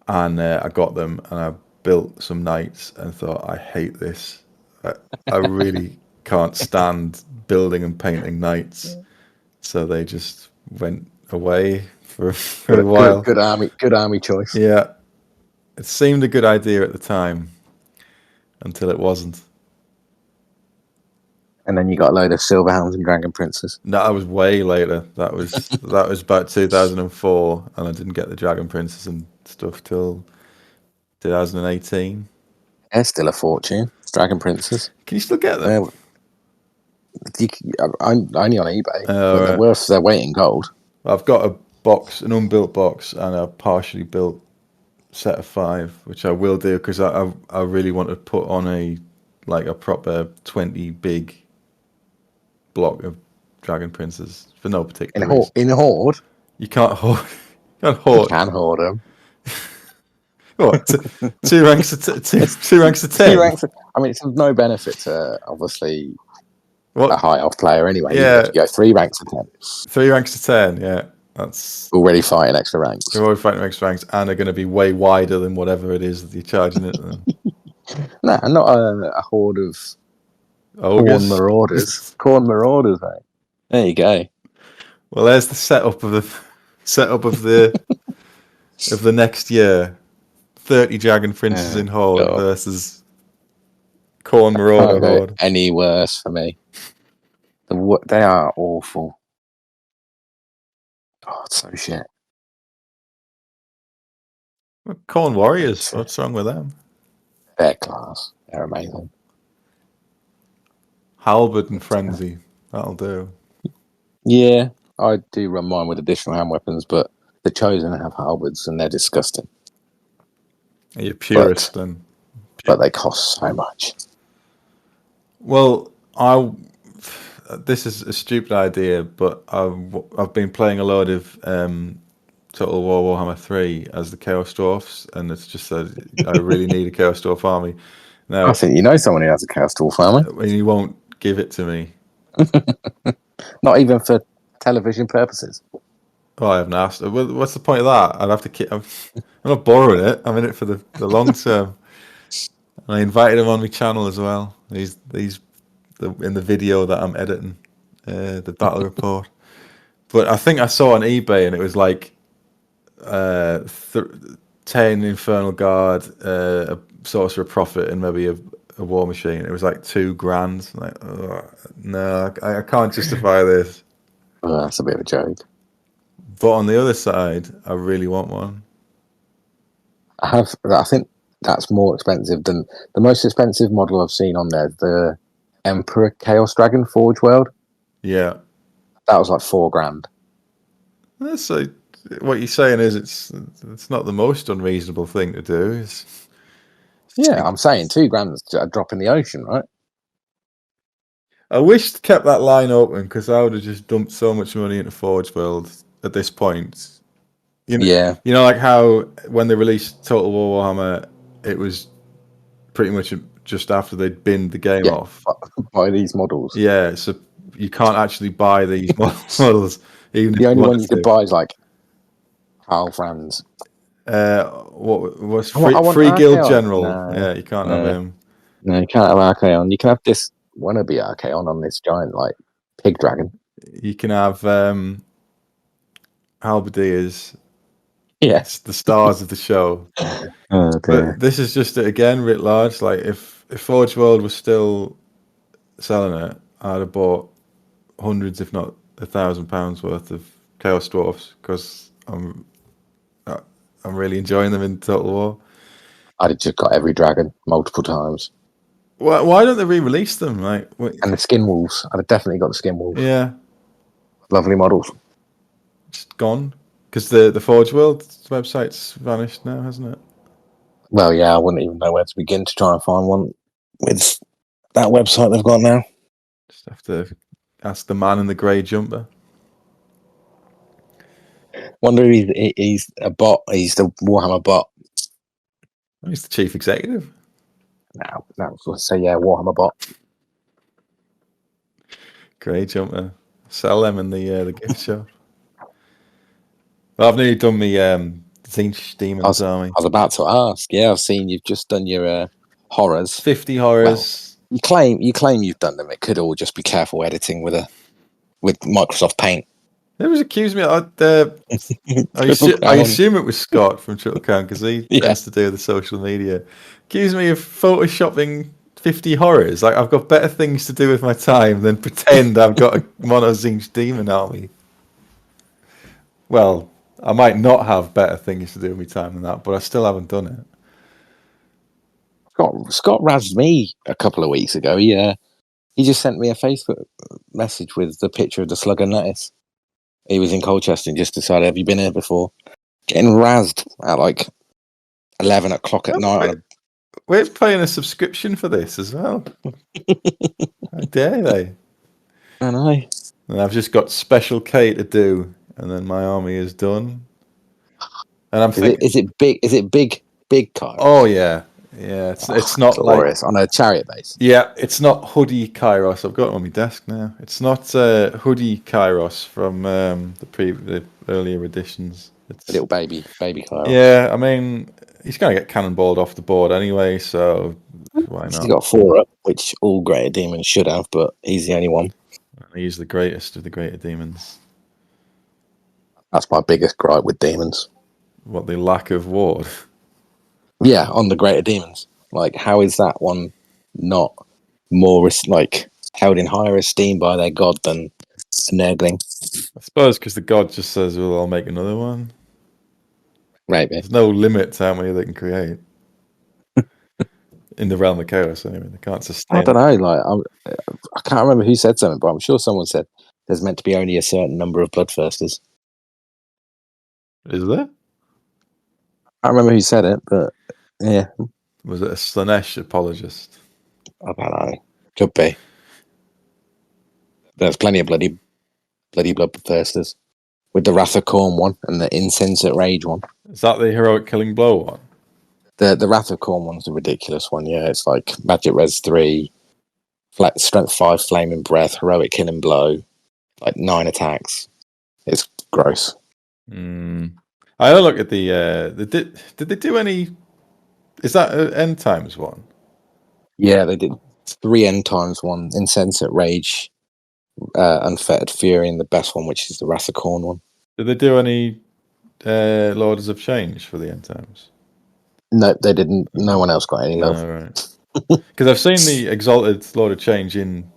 and I got them, and I built some knights, and thought, I hate this. I really can't stand building and painting knights, so they just went away for a while. Good army choice. Yeah, it seemed a good idea at the time, until it wasn't. And then you got a load of Silverhounds and Dragon Princes. No, that was way later. That was about 2004, and I didn't get the Dragon Princess and stuff till 2018. They're still a fortune. Dragon Princes. Can you still get them? Only on eBay, but they're worth their weight in gold. I've got a box, an unbuilt box, and a partially built set of 5, which I will do because I really want to put on a proper 20 big block of Dragon Princes for no particular reason. In a horde? You can't hoard. You can hoard them. What? two ranks of 10? 2 ranks. I mean, it's of no benefit to, obviously, a high elf player anyway. Yeah. You go 3 ranks of 10. 3 ranks of 10, yeah. That's already fighting extra ranks. They're already fighting extra ranks, and are going to be way wider than whatever it is that you're charging it. No, not a horde of Khorne Marauders. Khorne Marauders, mate. There you go. Well, there's the setup of the of the next year. 30 Dragon Princes in Horde versus Khorne Marauder Horde. Any worse for me. They are awful. Oh, it's so shit. Khorne Warriors, what's wrong with them? They're class. They're amazing. Halberd and Frenzy, that'll do. Yeah, I do run mine with additional hand weapons, but the Chosen have halberds and they're disgusting. You're purist then. But they cost so much. Well, this is a stupid idea, but I've been playing a load of Total War Warhammer 3 as the Chaos Dwarfs, and it's just that I really need a Chaos Dwarf army. Now, I think you know someone who has a Chaos Dwarf army. And you won't give it to me. Not even for television purposes. Oh, I haven't asked. What's the point of that? I'd have to I'm not borrowing it. I'm in it for the long term. And I invited him on my channel as well. He's in the video that I'm editing, the battle report. But I think I saw on eBay, and it was like 10 Infernal Guard, a Sorcerer Prophet, and maybe a War Machine. It was like $2,000. Like, no, I can't justify this. Oh, that's a bit of a joke. But on the other side, I really want one. I think that's more expensive than the most expensive model I've seen on there. The Emperor Chaos Dragon Forge World. Yeah, that was like $4,000. So what you're saying is it's not the most unreasonable thing to do. I'm saying $2,000 is a drop in the ocean, right? I wish to kept that line open because I would have just dumped so much money into Forge World at this point. You know, like how when they released Total War Warhammer, it was pretty much just after they'd binned the game off. Buy these models. Yeah, so you can't actually buy these models. Even the only one you could buy is like Karl Franz. What was Free Guild General? No, yeah, you can't have him. No, you can't have Archaon. You can have this wannabe Archaon on this giant like pig dragon. You can have Halberdiers. Yes, the stars of the show. But this is just again writ large. Like if Forge World was still selling it, I'd have bought hundreds, if not £1,000 worth of Chaos Dwarfs because I'm really enjoying them in Total War. I'd have just got every dragon multiple times. Why don't they re-release them? Like, and the Skin Wolves. I'd have definitely got the Skin Wolves. Yeah, lovely models. Just gone because the Forge World website's vanished now, hasn't it? Well, yeah, I wouldn't even know where to begin to try and find one with that website they've got now. Just have to ask the man in the grey jumper. Wonder if he's a bot. He's the Warhammer bot. He's the chief executive. No, I was going to say, yeah, Warhammer bot. Grey jumper. Sell them in the gift shop. Well, I've nearly done me Zinch Demons Army. I was about to ask. Yeah, I've seen you've just done your horrors. 50 horrors. Well, you claim you've done them. It could all just be careful editing with Microsoft Paint. They was accused me. I assume it was Scott from Triple Crown because he tends to do the social media. Accused me of photoshopping 50 horrors. Like, I've got better things to do with my time than pretend I've got a Mono Zinch Demon Army. Well, I might not have better things to do with my time than that, but I still haven't done it. Scott razzed me a couple of weeks ago. He just sent me a Facebook message with the picture of the Slug and Lettuce. He was in Colchester and just decided, have you been here before? Getting razzed at like 11 o'clock at night. We're paying a subscription for this as well. How dare they? I know. And I've just got Special K to do, and then my army is done. And I'm thinking, is it big? Is it big Kairos? Oh yeah. It's not glorious like on a chariot base. Yeah, it's not hoodie Kairos. I've got it on my desk now. It's not hoodie Kairos from the earlier editions. It's little baby Kairos. Yeah, I mean, he's going to get cannonballed off the board anyway, so why not? He's got 4 up, which all greater demons should have, but he's the only one. He's the greatest of the greater demons. That's my biggest gripe with demons. What, the lack of ward? Yeah, on the greater demons. Like, how is that one not more held in higher esteem by their god than a Nurgling? I suppose because the god just says, well, I'll make another one. Maybe. There's no limit to how many they can create. In the realm of chaos, anyway. They can't sustain. I don't know. Like, I can't remember who said something, but I'm sure someone said there's meant to be only a certain number of Bloodthirsters. Is there? I don't remember who said it, but yeah. Was it a Slanesh apologist? I don't know. Could be. There's plenty of bloody Bloodthirsters. With the Wrath of Khorne one and the Insensate Rage one. Is that the Heroic Killing Blow one? The Wrath of Khorne one's the ridiculous one, yeah. It's like Magic Res 3, Strength 5, Flaming Breath, Heroic Killing Blow, like 9 attacks. It's gross. I had a look at did they do any... Is that an End Times one? Yeah, they did 3 End Times one, Insensate Rage, Unfettered Fury, and the best one, which is the Wrath of Khorne one. Did they do any Lords of Change for the End Times? No, they didn't. No one else got any love. No, right. Because I've seen the Exalted Lord of Change in...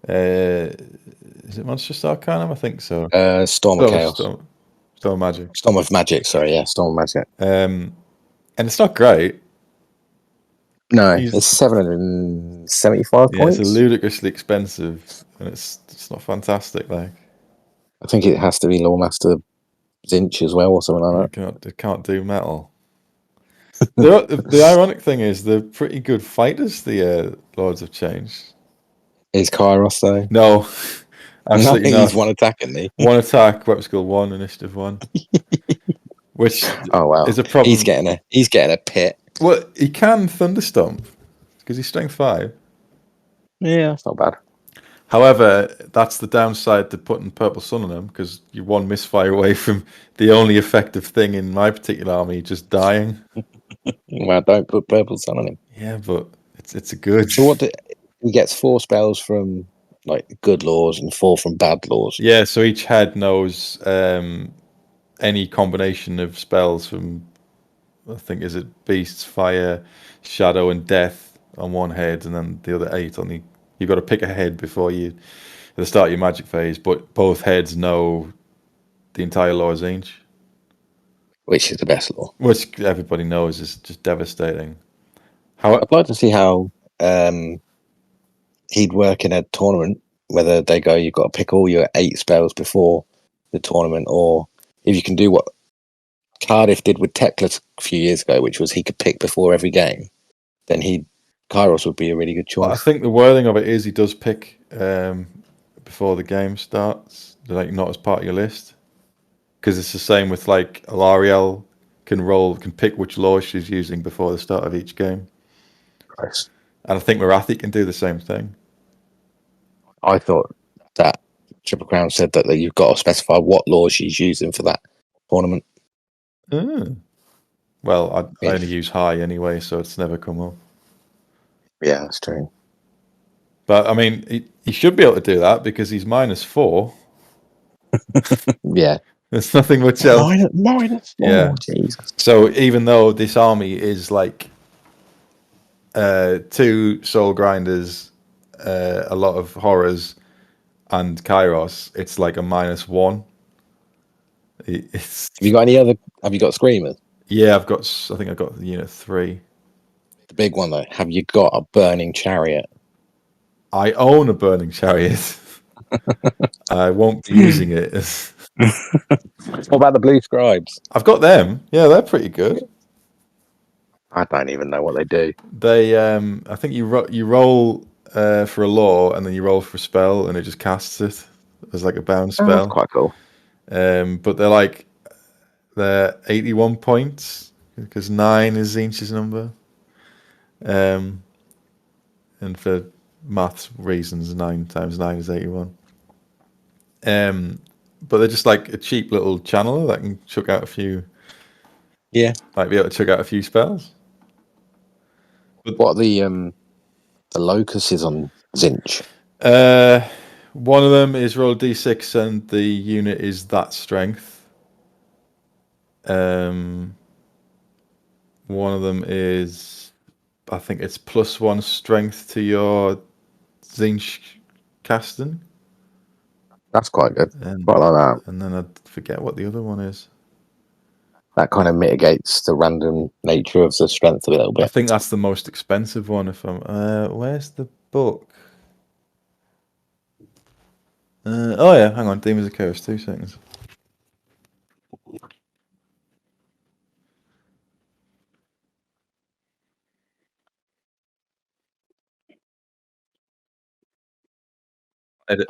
is it Monstrous Arcanum? I think so. Storm of Chaos. Storm of Magic. Storm of Magic, sorry, yeah. Storm of Magic. And it's not great. No, it's 775 points. It's ludicrously expensive, and it's not fantastic. Like, I think it has to be Lawmaster Zinch as well, or something like that. They can't do metal. The ironic thing is they're pretty good fighters. The Lords of Change. Is Kairos though? No, absolutely not. He's one attack, isn't he? One attack, weapon skill 1, initiative 1. Which is a problem. He's getting a pit. Well, he can Thunderstomp because he's strength 5. Yeah, that's not bad. However, that's the downside to putting Purple Sun on him, because you're one misfire away from the only effective thing in my particular army just dying. Well, don't put Purple Sun on him. Yeah, but it's a good. So he gets 4 spells from like good laws and 4 from bad laws. Yeah, so each head knows any combination of spells from, I think, is it Beasts, Fire, Shadow, and Death on one head, and then the other 8 on the. You've got to pick a head before you, at the start of your magic phase, but both heads know the entire lore of Zinch. Which is the best lore. Which everybody knows is just devastating. I'd like to see how he'd work in a tournament, whether they go, you've got to pick all your 8 spells before the tournament, or if you can do what Cardiff did with Teclis a few years ago, which was he could pick before every game, then he'd Kairos would be a really good choice. I think the wording of it is he does pick before the game starts, like not as part of your list, because it's the same with like Alariel can pick which law she's using before the start of each game. Nice. And I think Marathi can do the same thing. I thought that Triple Crown said that you've got to specify what law she's using for that tournament. Well, I only use high anyway, so it's never come up. Yeah, that's true. But I mean, he should be able to do that because he's -4. Yeah. There's nothing much else. -4, yeah. Jesus. So even though this army is like 2 soul grinders, a lot of horrors, and Kairos, it's like a -1. Have you got any other? Have you got screamers? Yeah, I think I've got unit 3. The big one though. Have you got a burning chariot? I own a burning chariot. I won't be using it. What about the blue scribes? I've got them. Yeah, they're pretty good. I don't even know what they do. They, I think you roll for a law, and then you roll for a spell, and it just casts it as like a bound spell. That's quite cool. But they're 81 points because 9 is Zinch's number. And for maths reasons, 9 times 9 is 81. But they're just like a cheap little channeler that can chuck out a few. Yeah, might be able to chuck out a few spells. But what are the locuses on Zinch? One of them is roll d6 and the unit is that strength. One of them is, I think it's +1 strength to your Zinch casting. That's quite good. Quite like that. And then I forget what the other one is. That kind of mitigates the random nature of the strength a little bit. I think that's the most expensive one. If I'm, where's the book? Oh yeah, hang on. Demons of Chaos. 2 seconds.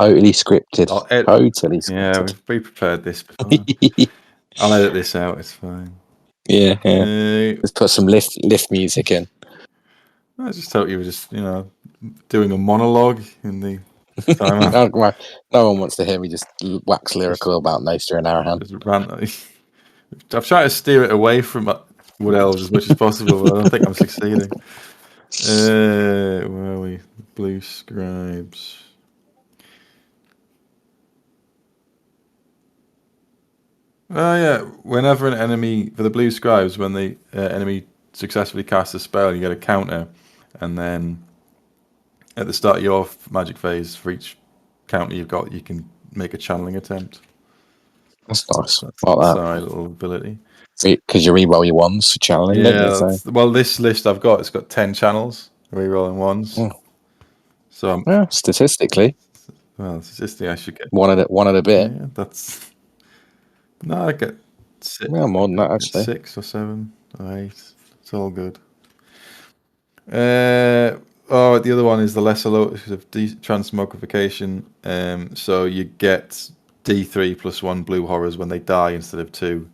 Totally scripted. Totally scripted. Yeah, we've pre-prepared this before. I'll edit this out. It's fine. Yeah. Let's put some lift music in. I just thought you were just, doing a monologue in the time. No one wants to hear me just wax lyrical about Nostra and Arahan. I've tried to steer it away from Wood Elves as much as possible, but I don't think I'm succeeding. Where are we? Blue Scribes. Oh yeah, whenever an enemy, for the Blue Scribes, when the enemy successfully casts a spell, you get a counter, and then at the start of your magic phase, for each counter you've got, you can make a channeling attempt. That's nice. That's a little ability. Because you reroll your ones for channeling. Yeah, well, this list I've got, it's got 10 channels, rerolling ones. So statistically, I should get one at a bit. Yeah, that's no, I get 6. Well, more than that actually. 6 or 7 or 8. It's all good. The other one is the lesser locus of transmogrification. So you get D3 +1 blue horrors when they die instead of 2.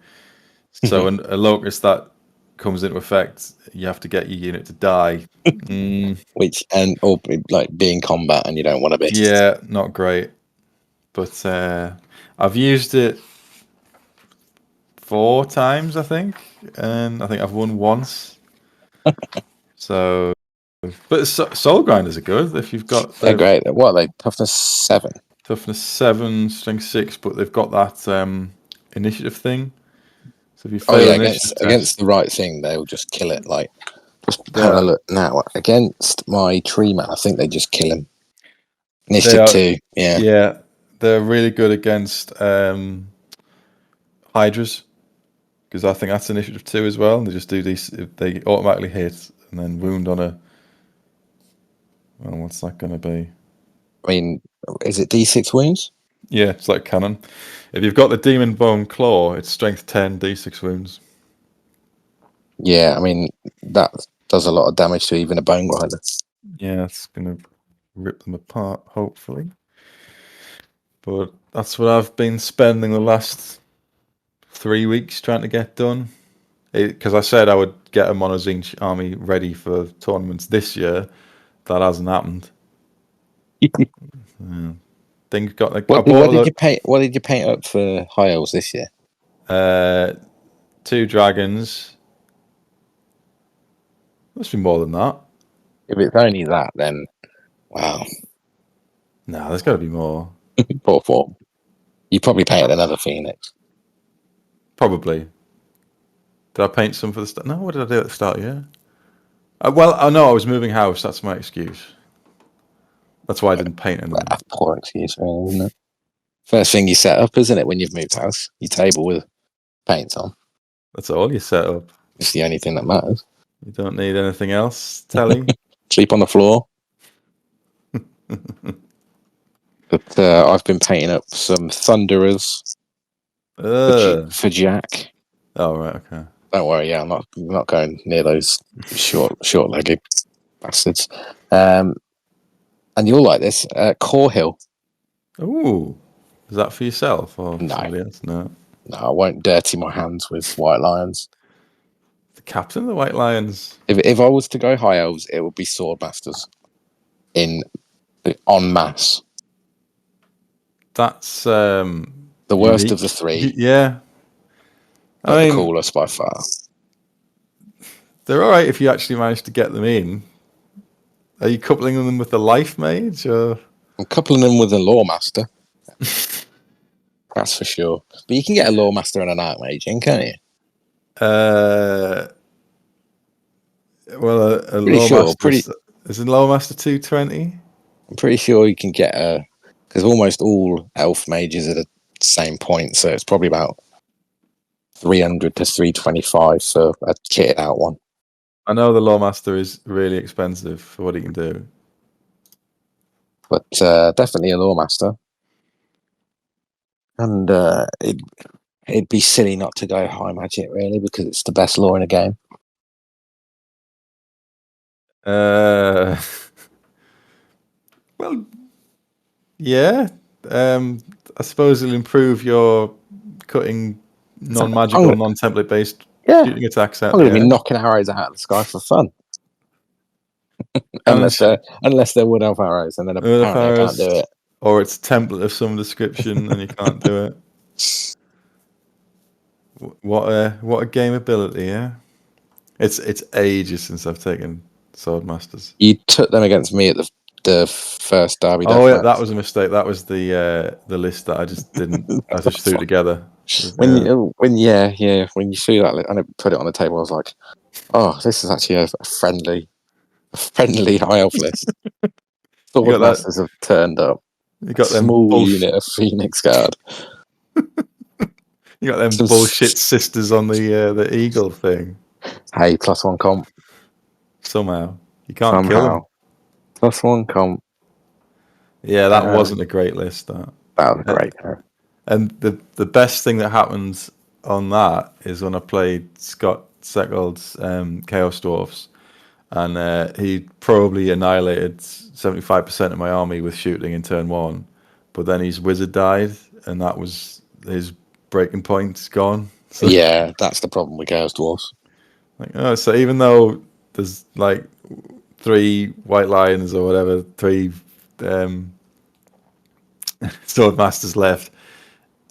So a locus that comes into effect, you have to get your unit to die. Or like be in combat and you don't want to be. Yeah, not great. But I've used it 4 times, I think, and I think I've won once. So, but soul grinders are good if you've got. They're great. What are they? Toughness 7. Toughness 7, strength 6, but they've got that initiative thing. So if you fail against the right thing, they'll just kill it. Like, just have a look now against my tree man. I think they just kill him. Initiative 2. Yeah. Yeah, they're really good against Hydras, because I think that's initiative 2 as well. They just do these. They automatically hit and then wound on a. Well, what's that going to be? I mean, is it D6 wounds? Yeah, it's like cannon. If you've got the Demon Bone Claw, it's strength 10, D6 wounds. Yeah, I mean that does a lot of damage to even a bone grinder. Yeah, it's going to rip them apart, hopefully. But that's what I've been spending the last 3 weeks trying to get done. Because I said I would get a Monozinch army ready for tournaments this year. That hasn't happened. Things got like. What did you paint? What did you paint up for High Elves this year? 2 dragons. Must be more than that. If it's only that, then wow. No, there's got to be more. Poor form. You probably painted another Phoenix. Probably. Did I paint some for the start? No, what did I do at the start? Yeah. Well, no, I was moving house. That's my excuse. That's why I didn't paint anything. That's a poor excuse, really, isn't it? First thing you set up, isn't it, when you've moved house? Your table with paints on. That's all you set up. It's the only thing that matters. You don't need anything else, Telly. Sleep on the floor. But I've been painting up some Thunderers for Jack. Oh, right, okay. Don't worry, yeah, I'm not going near those short-legged bastards. And you'll like this, Core Hill. Ooh, is that for yourself or no. somebody else? No, I won't dirty my hands with White Lions. The captain of the White Lions. If I was to go High Elves, it would be Swordmasters en masse. That's the worst of the 3. Yeah. But the coolest by far. They're all right if you actually manage to get them in. Are you coupling them with the Life Mage? Or? I'm coupling them with a Lawmaster. That's for sure. But you can get a Lawmaster and an Archmage in, can't you? Well, a Lawmaster... Is a Lawmaster 220? I'm pretty sure you can get a... Because almost all Elf Mages are the same point, so it's probably about 300 to 325 for a kitted out one. I know the Lawmaster is really expensive for what he can do. But definitely a Lawmaster. And it'd be silly not to go High Magic, really, because it's the best law in the game. Well, yeah. I suppose it'll improve your cutting non-magical, non-template based shooting attacks out. I'm going to be knocking arrows out of the sky for fun. unless they're wood elf arrows, and then apparently I can't do it. Or it's a template of some description and you can't do it. What a game ability, yeah. It's ages since I've taken Swordmasters. You took them against me at the first Derby. Oh yeah, that was a mistake. That was the list that I just didn't. I just threw together. When you threw that and put it on the table, I was like, "Oh, this is actually a friendly High Elf list." Swordmasters have turned up. You got them small unit of Phoenix Guard. You got them bullshit sisters on the eagle thing. Hey, +1 comp. Somehow you can't kill them. +1 comp. Yeah, that wasn't a great list. That was great. And the best thing that happened on that is when I played Scott Seckgold's Chaos Dwarfs, and he probably annihilated 75% of my army with shooting in turn 1, but then his wizard died, and that was his breaking point gone. So, yeah, that's the problem with Chaos Dwarfs. So even though there's like 3 White Lions or whatever, 3 Swordmasters left,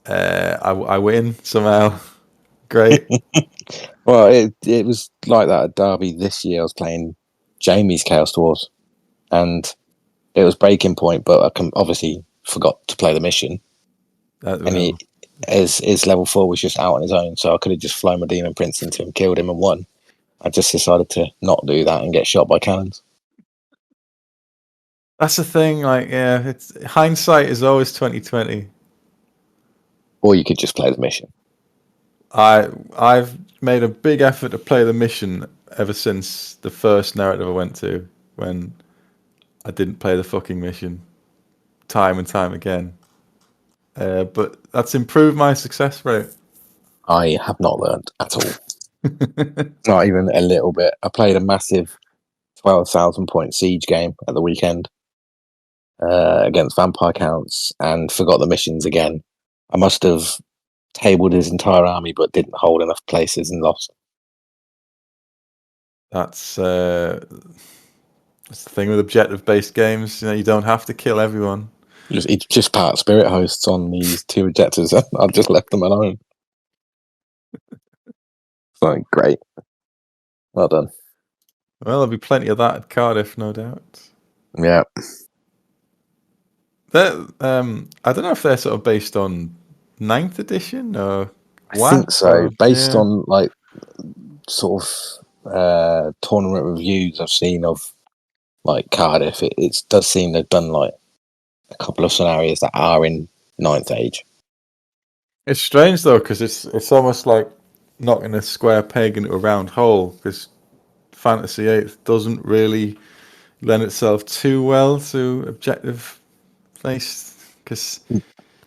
I win somehow. Great. Well, it was like that at Derby this year. I was playing Jamie's Chaos Dwarfs, and it was breaking point, but I obviously forgot to play the mission. And his level 4 was just out on his own, so I could have just flown my Demon Prince into him, killed him, and won. I just decided to not do that and get shot by cannons. That's the thing. Like, yeah, it's hindsight is always 20/20. Or you could just play the mission. I've made a big effort to play the mission ever since the first narrative I went to, when I didn't play the fucking mission time and time again. But that's improved my success rate. I have not learned at all. Not even a little bit. I played a massive 12,000 point siege game at the weekend against vampire counts and forgot the missions again. I must have tabled his entire army but didn't hold enough places and lost. That's the thing with objective-based games. You know, you don't have to kill everyone. It's just part spirit hosts on these 2 objectives. I've just left them alone. So great. Well done. Well, there'll be plenty of that at Cardiff, no doubt. Yeah. I don't know if they're sort of based on 9th edition or I think so. Based on like sort of tournament reviews I've seen of like Cardiff, it does seem they've done like a couple of scenarios that are in 9th age. It's strange though, because it's almost like knocking a square peg into a round hole, because Fantasy 8th doesn't really lend itself too well to objective based. Because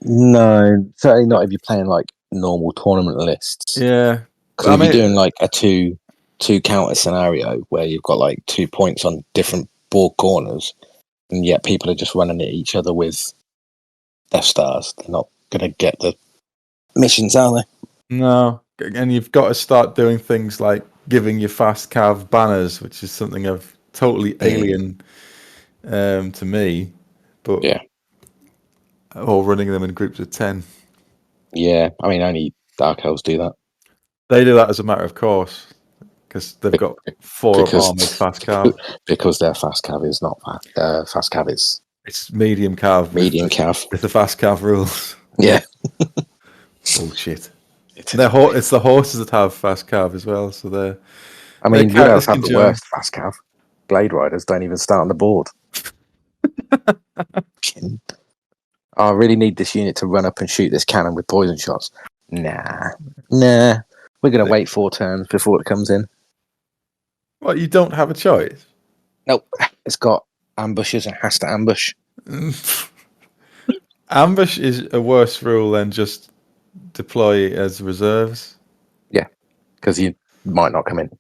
no, certainly not if you're playing like normal tournament lists. Yeah, because if you're doing like a two counter scenario where you've got like 2 points on different board corners, and yet people are just running at each other with Death Stars, they're not going to get the missions, are they? No, and you've got to start doing things like giving your fast cav banners, which is something of totally alien to me. But yeah, or running them in groups of 10. Yeah, I mean, only Dark Elves do that. They do that as a matter of course, because they've got 4 armored fast cav. Because their fast cav is not fast cav. It's medium cav. Medium cav with the fast cav rules. Yeah. Bullshit. It's the horses that have fast cav as well. So they're. I mean, Wood Elves have the worst fast cav. Blade Riders don't even start on the board. I really need this unit to run up and shoot this cannon with poison shots. Nah. We're going to wait 4 turns before it comes in. What, you don't have a choice? Nope. It's got ambushes and has to ambush. Ambush is a worse rule than just deploy as reserves. Yeah, because you might not come in.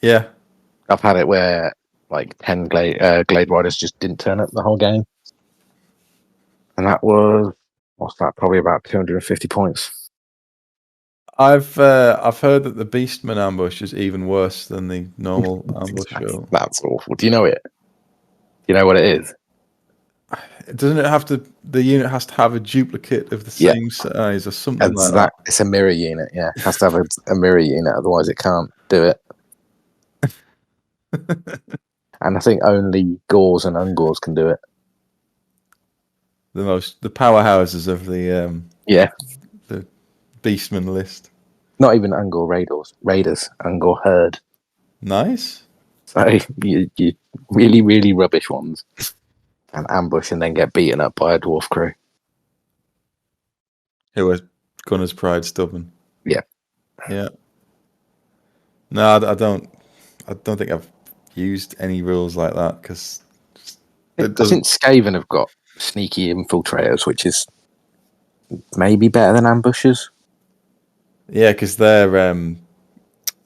Yeah. I've had it where like 10 Glade Riders just didn't turn up the whole game. And that was, what's that, probably about 250 points. I've heard that the Beastman ambush is even worse than the normal ambush rule. That's awful. Do you know it? Do you know what it is? Doesn't it have to? The unit has to have a duplicate of the same size or something like that. It's a mirror unit. Yeah, it has to have a mirror unit, otherwise it can't do it. And I think only Gores and Ungors can do it. The powerhouses of the the Beastman list. Not even Ungor Raiders, Ungor Herd. Nice. So you really, really rubbish ones and ambush and then get beaten up by a dwarf crew. Who are Gunner's Pride stubborn. Yeah. Yeah. No, I don't think I've used any rules like that because I think Skaven have got sneaky infiltrators, which is maybe better than ambushers. Yeah, because they're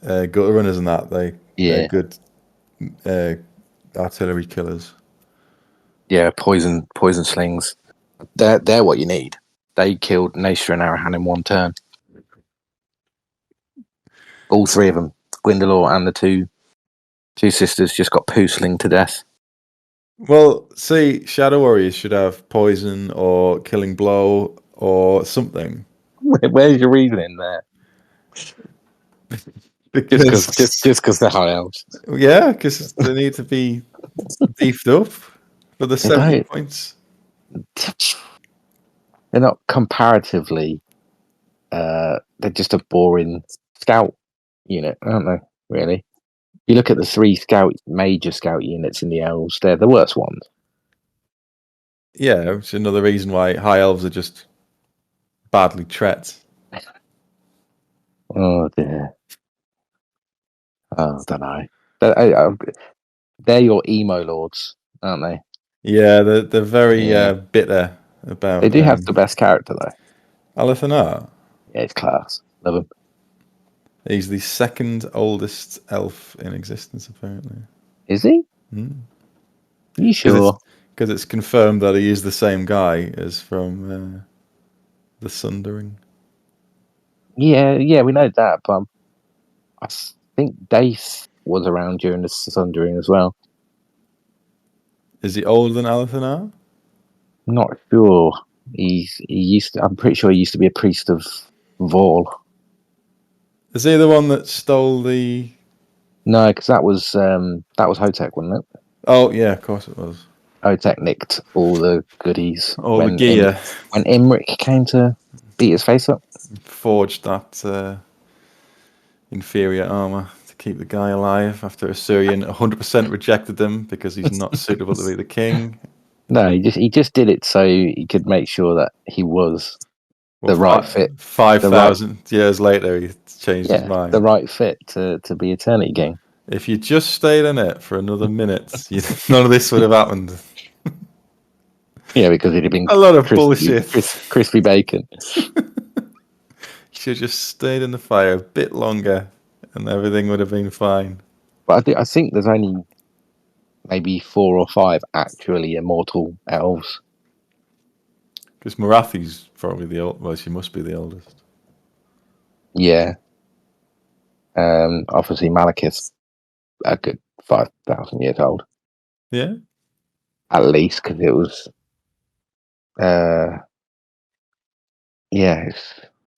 gutter runners and that. They're good artillery killers. Yeah, poison slings. They're what you need. They killed Nastra and Arahan in 1 turn. All 3 of them, Gwendolyn and the two sisters, just got poo-slinged to death. Well, see, Shadow Warriors should have poison or killing blow or something. Where's your reasoning there? Just because they're high elves. Yeah, because they need to be beefed up for the 7 points. They're not comparatively. They're just a boring scout unit, aren't they? Really, you look at the 3 major scout units in the elves; they're the worst ones. Yeah, which is another reason why high elves are just badly treads. Oh dear. Oh, I don't know. They're your emo lords, aren't they? Yeah, they're very bitter about. They do have the best character though. Alathanar. Yeah, it's class. Love him. He's the second oldest elf in existence, apparently. Is he? You sure? Because it's confirmed that he is the same guy as from the Sundering. Yeah, we know that, but I think Dace was around during the Sundering as well. Is he older than Alathanar? Not sure. I'm pretty sure he used to be a priest of Vol. Is he the one that stole the? No, because that was Hotek, wasn't it? Oh yeah, of course it was. Hotek nicked all the goodies All the gear when Imric came to beat his face up. Forged that inferior armor to keep the guy alive after Assyrian 100% rejected him because he's not suitable to be the king. No, he just did it so he could make sure that he was the right fit. 5,000 years later, he changed his mind. The right fit to be Eternity King. If you just stayed in it for another minute, none of this would have happened. Yeah, because it'd have been a lot of bullshit. Crispy bacon. You should have just stayed in the fire a bit longer, and everything would have been fine. But I think there's only maybe 4 or 5 actually immortal elves. Because Marathi's probably the old. Well, she must be the oldest. Yeah. Obviously, Malekith's a good 5,000 years old. Yeah. At least, because it was.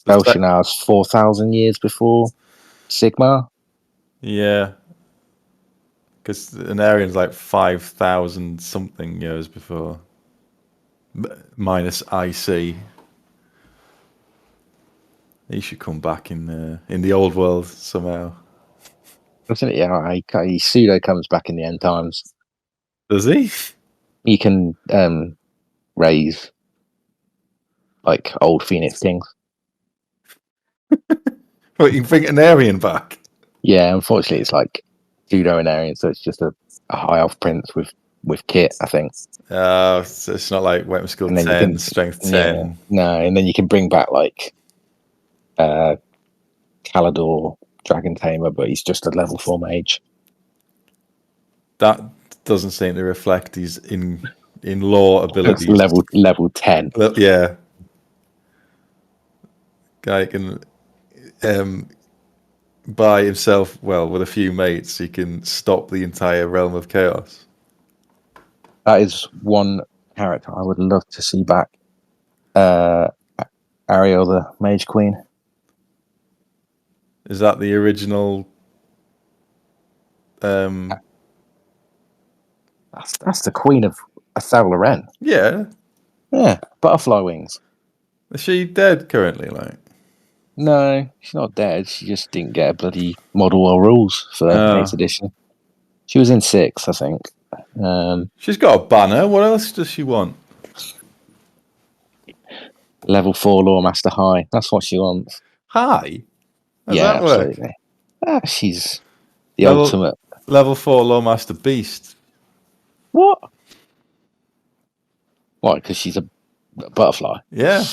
Belshinar's 4,000 years before Sigmar. Yeah. Because Anarian's like 5,000 something years before. Minus IC. He should come back in the old world somehow. Doesn't it? Yeah, he pseudo comes back in the end times. Does he? He can raise like old Phoenix Kings. Well, you can bring Anarian back. Yeah, unfortunately, it's like pseudo Anarian, so it's just a high elf prince with kit, I think. So it's not like Weapon Skill 10, Strength 10. Yeah, no, and then you can bring back like Calador, Dragon Tamer, but he's just a level 4 mage. That doesn't seem to reflect his in law abilities. Level 10. Yeah. Guy can by himself, well, with a few mates, he can stop the entire realm of chaos. That is one character I would love to see back. Ariel, the Mage Queen. Is that the original? That's the Queen of Athel Loren. Yeah. Yeah, butterfly wings. Is she dead currently? Like, no, she's not dead. She just didn't get a bloody model or rules for 8th edition. She was in 6, I think. She's got a banner. What else does she want? Level 4 Lawmaster High. That's what she wants. High? How's yeah, that work? Absolutely. She's the ultimate. Level 4 Lawmaster Beast. What? Why? Because she's a butterfly. Yeah.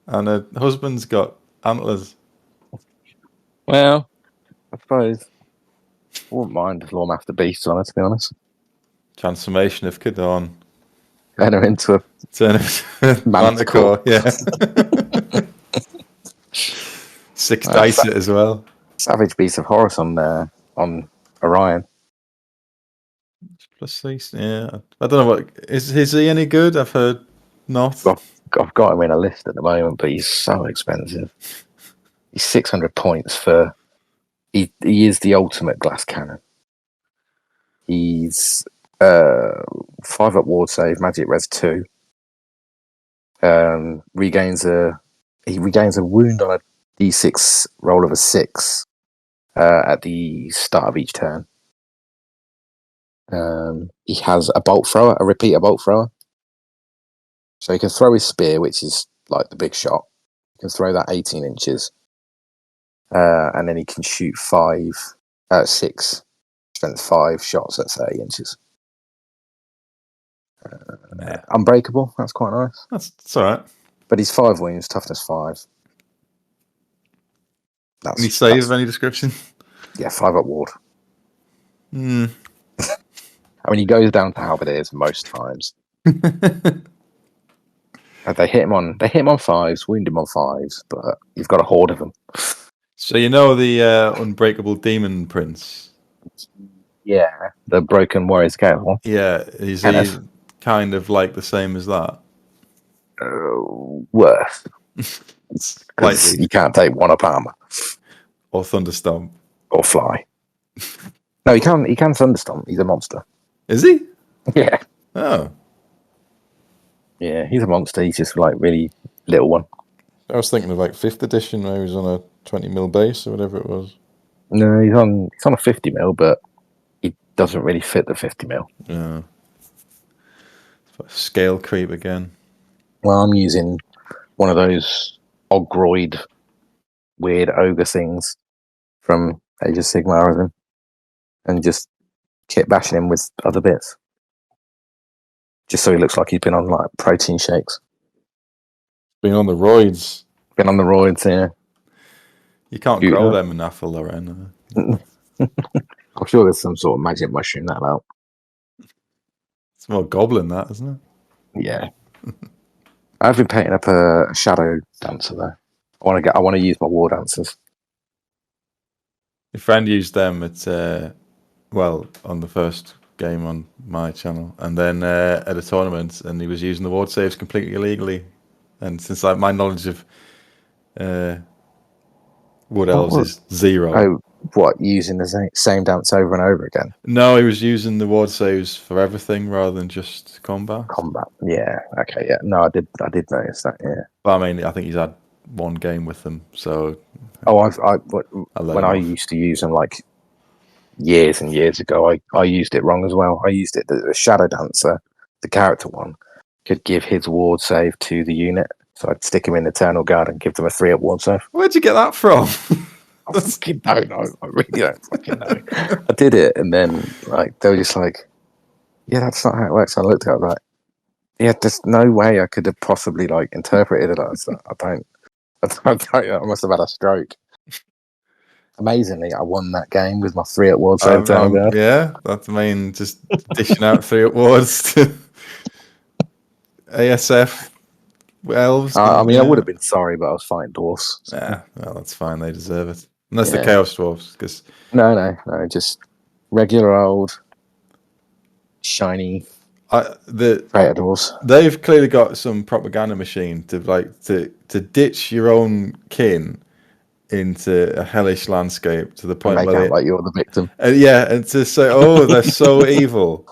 And her husband's got antlers. Well, I suppose I wouldn't mind if Lawmaster Beast on her, to be honest. Transformation of Kadorn. Turn her into a Manticore. Yeah. 6 dice it as well. Savage Beast of Horus on Orion. Plus 6, yeah. I don't know what is he any good? I've heard not. I've got him in a list at the moment, but he's so expensive. He's 600 points for. He is the ultimate glass cannon. He's 5 up ward save, magic res 2. Regains a wound on a d6 roll of a 6 at the start of each turn. He has a bolt thrower, a repeater bolt thrower. So he can throw his spear, which is like the big shot. He can throw that 18 inches. And then he can shoot 6 strength 5 shots at 30 inches. Unbreakable, that's quite nice. That's all right. But he's 5 wounds, toughness 5. Any save of any description? Yeah, 5-up ward. Hmm. I mean, he goes down to halberdiers most times. They hit him on 5s, wound him on 5s, but you've got a horde of them. So you know the Unbreakable Demon Prince? Yeah, the Broken Warrior's Gale. Yeah, is he kind of like the same as that? Worse. Slightly. You can't take 1-up armor. Or Thunderstomp. Or fly. No, he can Thunderstomp. He's a monster. Is he? Yeah. Oh. Yeah, he's a monster. He's just like really little one. I was thinking of like 5th edition where he was on a 20mm base or whatever it was. No, he's on a 50mm, but he doesn't really fit the 50mm. Yeah. Scale creep again. Well, I'm using one of those Ogroid weird ogre things from Age of Sigmar and just kit bashing him with other bits. Just so he looks like he's been on like protein shakes. Been on the roids. Been on the roids, yeah. You can't grow them in Athel, Lorraine. I'm sure there's some sort of magic mushroom that'll help. It's more goblin, that, isn't it? Yeah. I've been painting up a shadow dancer though. I want to use my war dancers. Your friend used them at on the first game on my channel, and then at a tournament, and he was using the ward saves completely illegally. And since like my knowledge of wood elves is 0. Oh, what, using the same dance over and over again? No, he was using the ward saves for everything rather than just combat. Yeah. Okay. Yeah. No, I did notice that. Yeah. But I mean, I think he's had one game with them, so. Oh, when I used to use them like years and years ago, I used it wrong as well. I used it the shadow dancer, the character one, could give his ward save to the unit. So I'd stick him in Eternal Guard and give them a 3-up ward save. Where'd you get that from? I fucking don't know. I really don't fucking know. I did it, and then like they were just like, "Yeah, that's not how it works." I looked at it like, "Yeah, there's no way I could have possibly like interpreted it as that." I must have had a stroke. Amazingly, I won that game with my 3-up ward save. Eternal Guard. Yeah, that's the main. Just dishing out 3-up wards to ASF elves. I mean, I would have been sorry, but I was fighting dwarfs. So. Yeah, well, that's fine. They deserve it. Unless the Chaos Dwarfs, because no, just regular old shiny traitor dwarfs. They've clearly got some propaganda machine to ditch your own kin into a hellish landscape to the point where they like you're the victim. And to say, "Oh, they're so evil."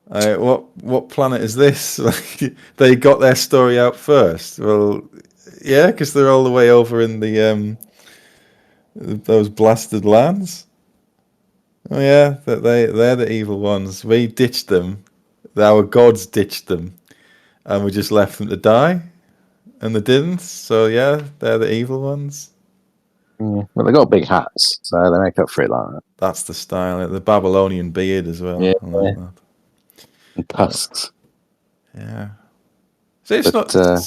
What planet is this? Like, they got their story out first. Well, yeah, because they're all the way over in the those blasted lands. Oh yeah, they're the evil ones. We ditched them. Our gods ditched them, and we just left them to die, and they didn't. So yeah, they're the evil ones. Well, they got big hats, so they make up for it like that. That's the style. The Babylonian beard as well. Yeah, I like that. And tusks. Yeah. So it's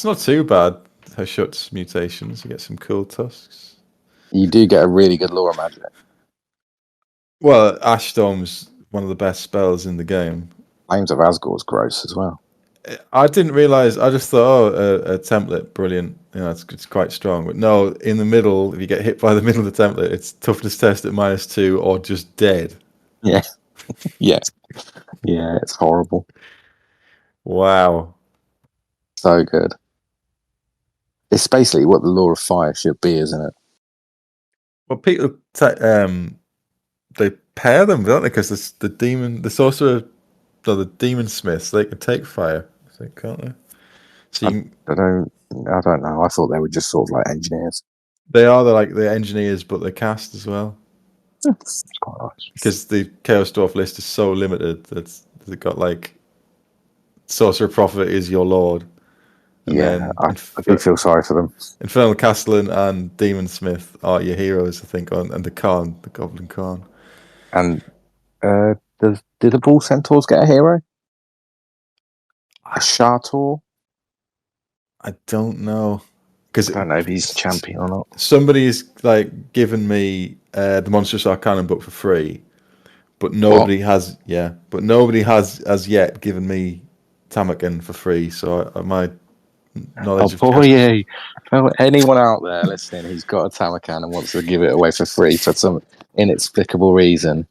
not too bad. Hashut's mutations. You get some cool tusks. You do get a really good lore magic. Well, Ash Storm's one of the best spells in the game. Flames of Asgore's gross as well. I didn't realize. I just thought, a template, brilliant. You know, it's quite strong. But no, in the middle, if you get hit by the middle of the template, it's toughness test at -2 or just dead. Yeah, yeah, it's horrible. Wow, so good. It's basically what the Law of Fire should be, isn't it? Well, people they pair them, don't they? Because the sorcerer, the demon smiths, they can take fire, I think, can't they? So I don't know. I thought they were just sort of like engineers. They are the engineers, but they cast as well. That's quite nice. Because the Chaos Dwarf list is so limited that they've got like Sorcerer Prophet is your lord. And then I do feel sorry for them. Infernal Castellan and Demon Smith are your heroes, I think, and the Khan, the Goblin Khan. And did the Bull Centaurs get a hero? A Shator? I don't know. because I don't know if he's champion or not. Somebody's like given me the Monstrous Arcanum book for free, but nobody has. Yeah, but nobody has as yet given me Tamakan for free. So my knowledge of anyone out there listening who's got a Tamakan and wants to give it away for free for some inexplicable reason,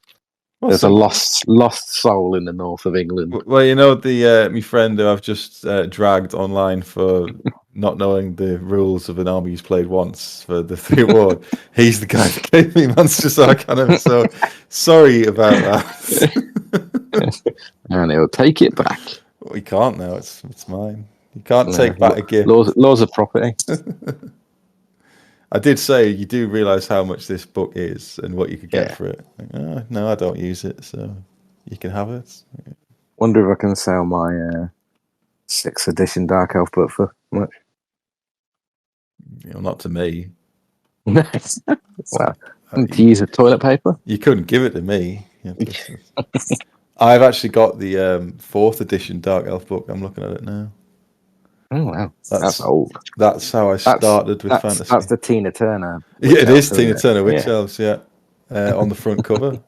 there's a lost soul in the north of England. Well, you know, the my friend who I've just dragged online for not knowing the rules of an army he's played once for the 3 award. He's the guy that gave me Monstrous Arcanum. So sorry about that. And he'll take it back. We can't now. It's mine. You can't take back a gift. Laws of property. I did say you do realise how much this book is and what you could get for it. Like, oh, no, I don't use it, so you can have it. Wonder if I can sell my 6th edition Dark Elf book for much. You know, not to me. Nice. Well, to use a toilet paper. You couldn't give it to me. I've actually got the 4th edition Dark Elf book. I'm looking at it now. Oh wow, that's old. That's how I started with fantasy. That's the Tina Turner. Yeah, it is Tina Turner Witch Elves. Yeah, on the front cover.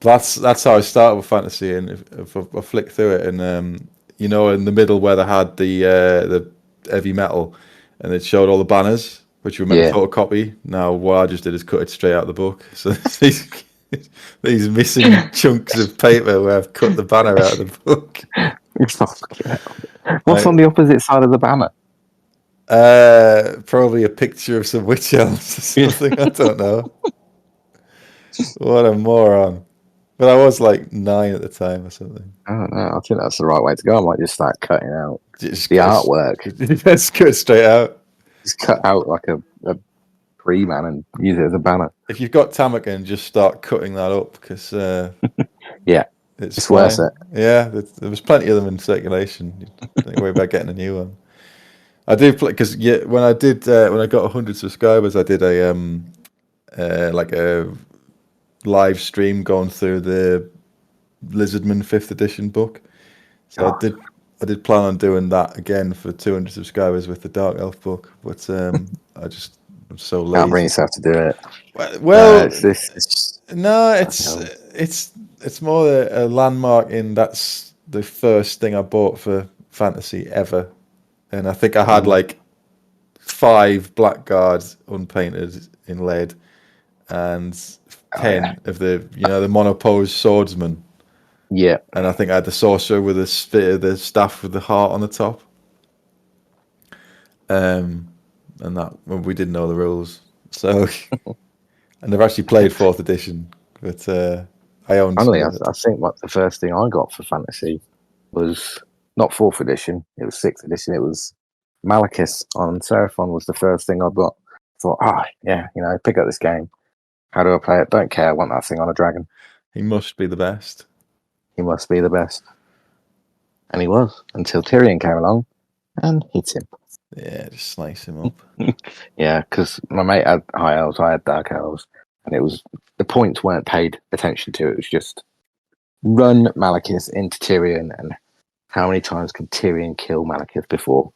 That's how I started with fantasy. And if I flick through it, and you know, in the middle where they had the heavy metal, and it showed all the banners, which you were meant to photocopy. Now what I just did is cut it straight out of the book. So these missing chunks of paper where I've cut the banner out of the book. What's on the opposite side of the banner? Probably a picture of some witch elves or something. I don't know. What a moron. But I was like 9 at the time or something. I don't know. I think that's the right way to go. I might just start cutting out the artwork. Let's cut it straight out. Just cut out like a pre-man and use it as a banner. If you've got Tamakan, just start cutting that up because it's worth it. Yeah, there was plenty of them in circulation. Don't worry about getting a new one. I do play because when I got 100 subscribers, I did a like a live stream going through the Lizardman 5th edition book. So I did plan on doing that again for 200 subscribers with the Dark Elf book, but I'm so lazy. Can't bring yourself to do it. Well, it's more a landmark in that's the first thing I bought for fantasy ever, and I think I had like 5 blackguards unpainted in lead, and 10 of the the monopose swordsman. Yeah, and I think I had the sorcerer with the staff with the heart on the top. And that we didn't know the rules, so I never actually played 4th edition, but I owned. Finally, I think the first thing I got for fantasy was not 4th edition; it was 6th edition. It was Malekith on Seraphon was the first thing I got. I thought, pick up this game. How do I play it? Don't care. I want that thing on a dragon. He must be the best. He must be the best. And he was, until Tyrion came along and hit him. Yeah, just slice him up. Yeah, because my mate had high elves, I had dark elves, and it was the points weren't paid attention to. It was just run Malekith into Tyrion, and how many times can Tyrion kill Malekith before?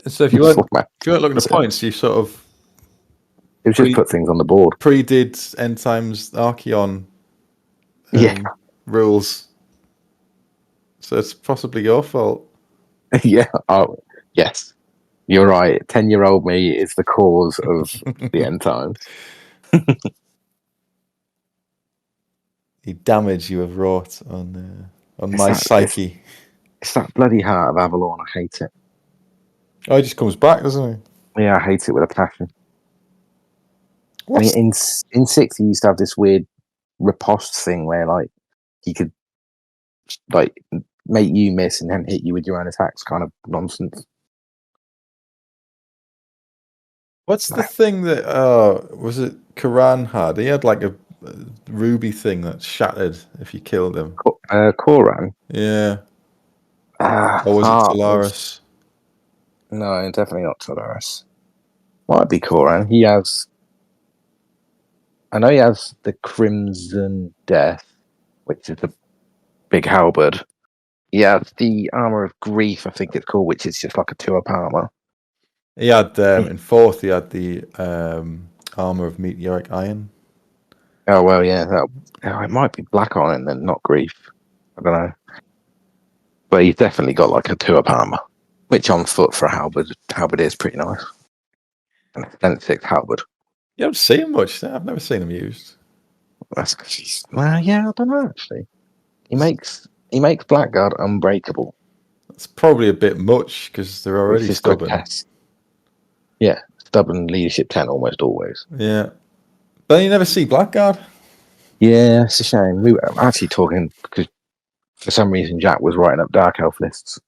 So if you weren't looking at points, you sort of it was just put things on the board. Pre-did End Times Archeon rules. So it's possibly your fault. Yeah. Oh, yes. You're right. 10-year-old me is the cause of the end times. The damage you have wrought on my psyche. It's that bloody Heart of Avalon. I hate it. Oh, he just comes back, doesn't he? Yeah, I hate it with a passion. I mean, in 6, he used to have this weird riposte thing where, like, he could, like, make you miss and then hit you with your own attacks, kind of nonsense. What's the thing that was it Quran had? He had like a ruby thing that shattered if you killed him. Quran? Yeah. Or was it Talaris? No, definitely not Talaris. Might be Quran. He has. I know he has the Crimson Death, which is the big halberd. He has the Armor of Grief, I think it's called, which is just like a 2-up armor. He had in 4th. He had the armor of meteoric iron. Oh well, yeah. It might be black iron then, not grief. I don't know. But he's definitely got like a 2-up armor, which on foot for a halberd is pretty nice. And a 6 halberd. You don't see him much. I've never seen him used. Well, yeah, I don't know actually. He makes Blackguard unbreakable. That's probably a bit much because they're already stubborn. Yeah, stubborn leadership 10 almost always. Yeah, but you never see Blackguard. Yeah, it's a shame. We were actually talking because for some reason Jack was writing up Dark Elf lists,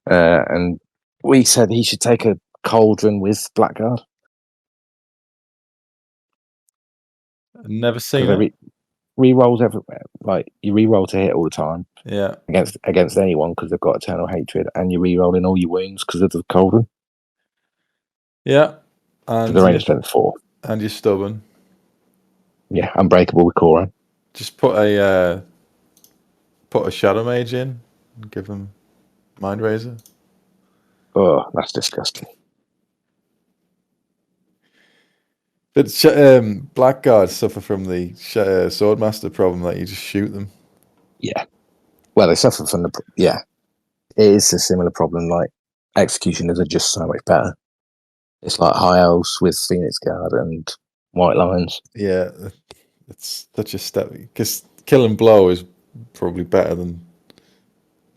and we said he should take a cauldron with Blackguard. Never seen it. Re-rolls everywhere. Like you re-roll to hit all the time. Yeah. Against anyone because they've got eternal hatred, and you re-roll in all your wounds because of the cauldron. Yeah. And they're only strength 4. And you're stubborn. Yeah, unbreakable with Koran. Just put a Shadow Mage in and give him Mind Razor. Oh, that's disgusting. But Blackguards suffer from the Swordmaster problem that you just shoot them. Yeah. Well, they suffer from it is a similar problem. Like executioners are just so much better. It's like High Elves with Phoenix Guard and White Lions. Yeah, it's such a step because Kill and Blow is probably better than.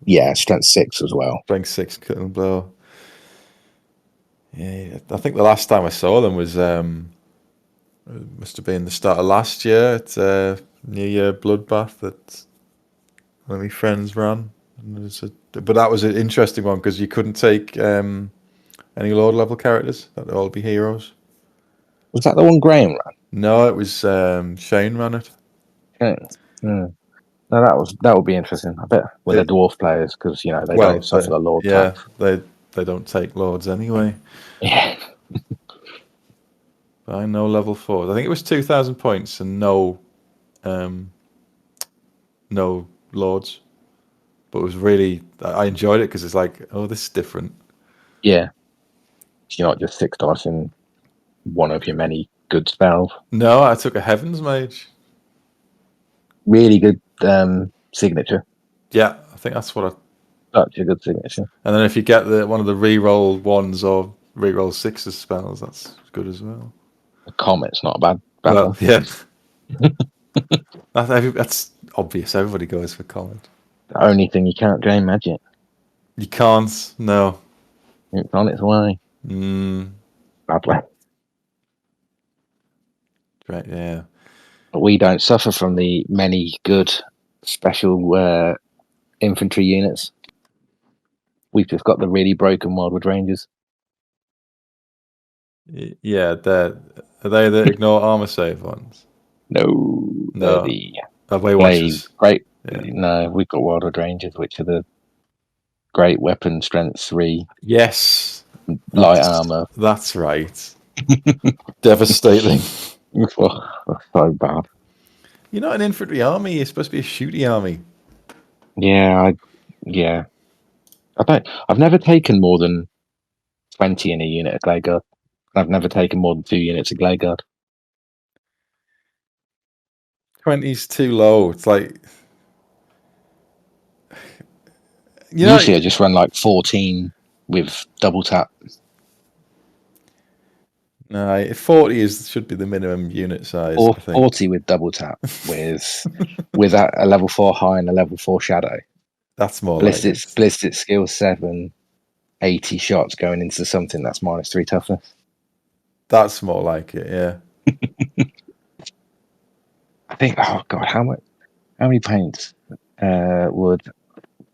Yeah, strength 6 as well. Strength 6 Kill and Blow. Yeah, I think the last time I saw them was it must have been the start of last year at New Year Bloodbath that one of my friends ran. But that was an interesting one because you couldn't take any Lord level characters; that'd all be heroes. Was that the one Graham ran? No, it was Shane ran it. Okay. No, that would be interesting. I bet with the dwarf players because they don't suffer the Lord. Yeah, they don't take Lords anyway. Yeah. I know level 4. I think it was 2,000 points and no Lords. But it was really, I enjoyed it because it's like, oh, this is different. Yeah. You're not just 6 dice in one of your many good spells. No, I took a Heavens Mage. Really good signature. Yeah, I think that's what Such a good signature. And then if you get one of the reroll 1s or reroll 6s spells, that's good as well. The Comet's not a bad one. Yeah. That's obvious. Everybody goes for Comet. The only thing you can't gain magic. You can't, no. It's on its way. Badly. Right, yeah. But we don't suffer from the many good special infantry units. We've just got the really broken Wildwood Rangers. Yeah, are they the ignore armor save ones? No. They're the Away Watchers. Great. Yeah. No, we've got Wildwood Rangers, which are the great weapon strength 3. Yes. Light armor. That's right. Devastating. So bad. You're not an infantry army. You're supposed to be a shooty army. Yeah, I've never taken more than 20 in a unit of Glade Guard. I've never taken more than 2 units of Glade Guard. 20's too low. It's like Usually I just run like 14 with double tap. No, 40 should be the minimum unit size. Or I think. 40 with double tap with a level 4 high and a level 4 shadow. That's more ballistic skill 7, 80 shots going into something that's -3 toughness. That's more like it, yeah. I think. Oh God, how many paints would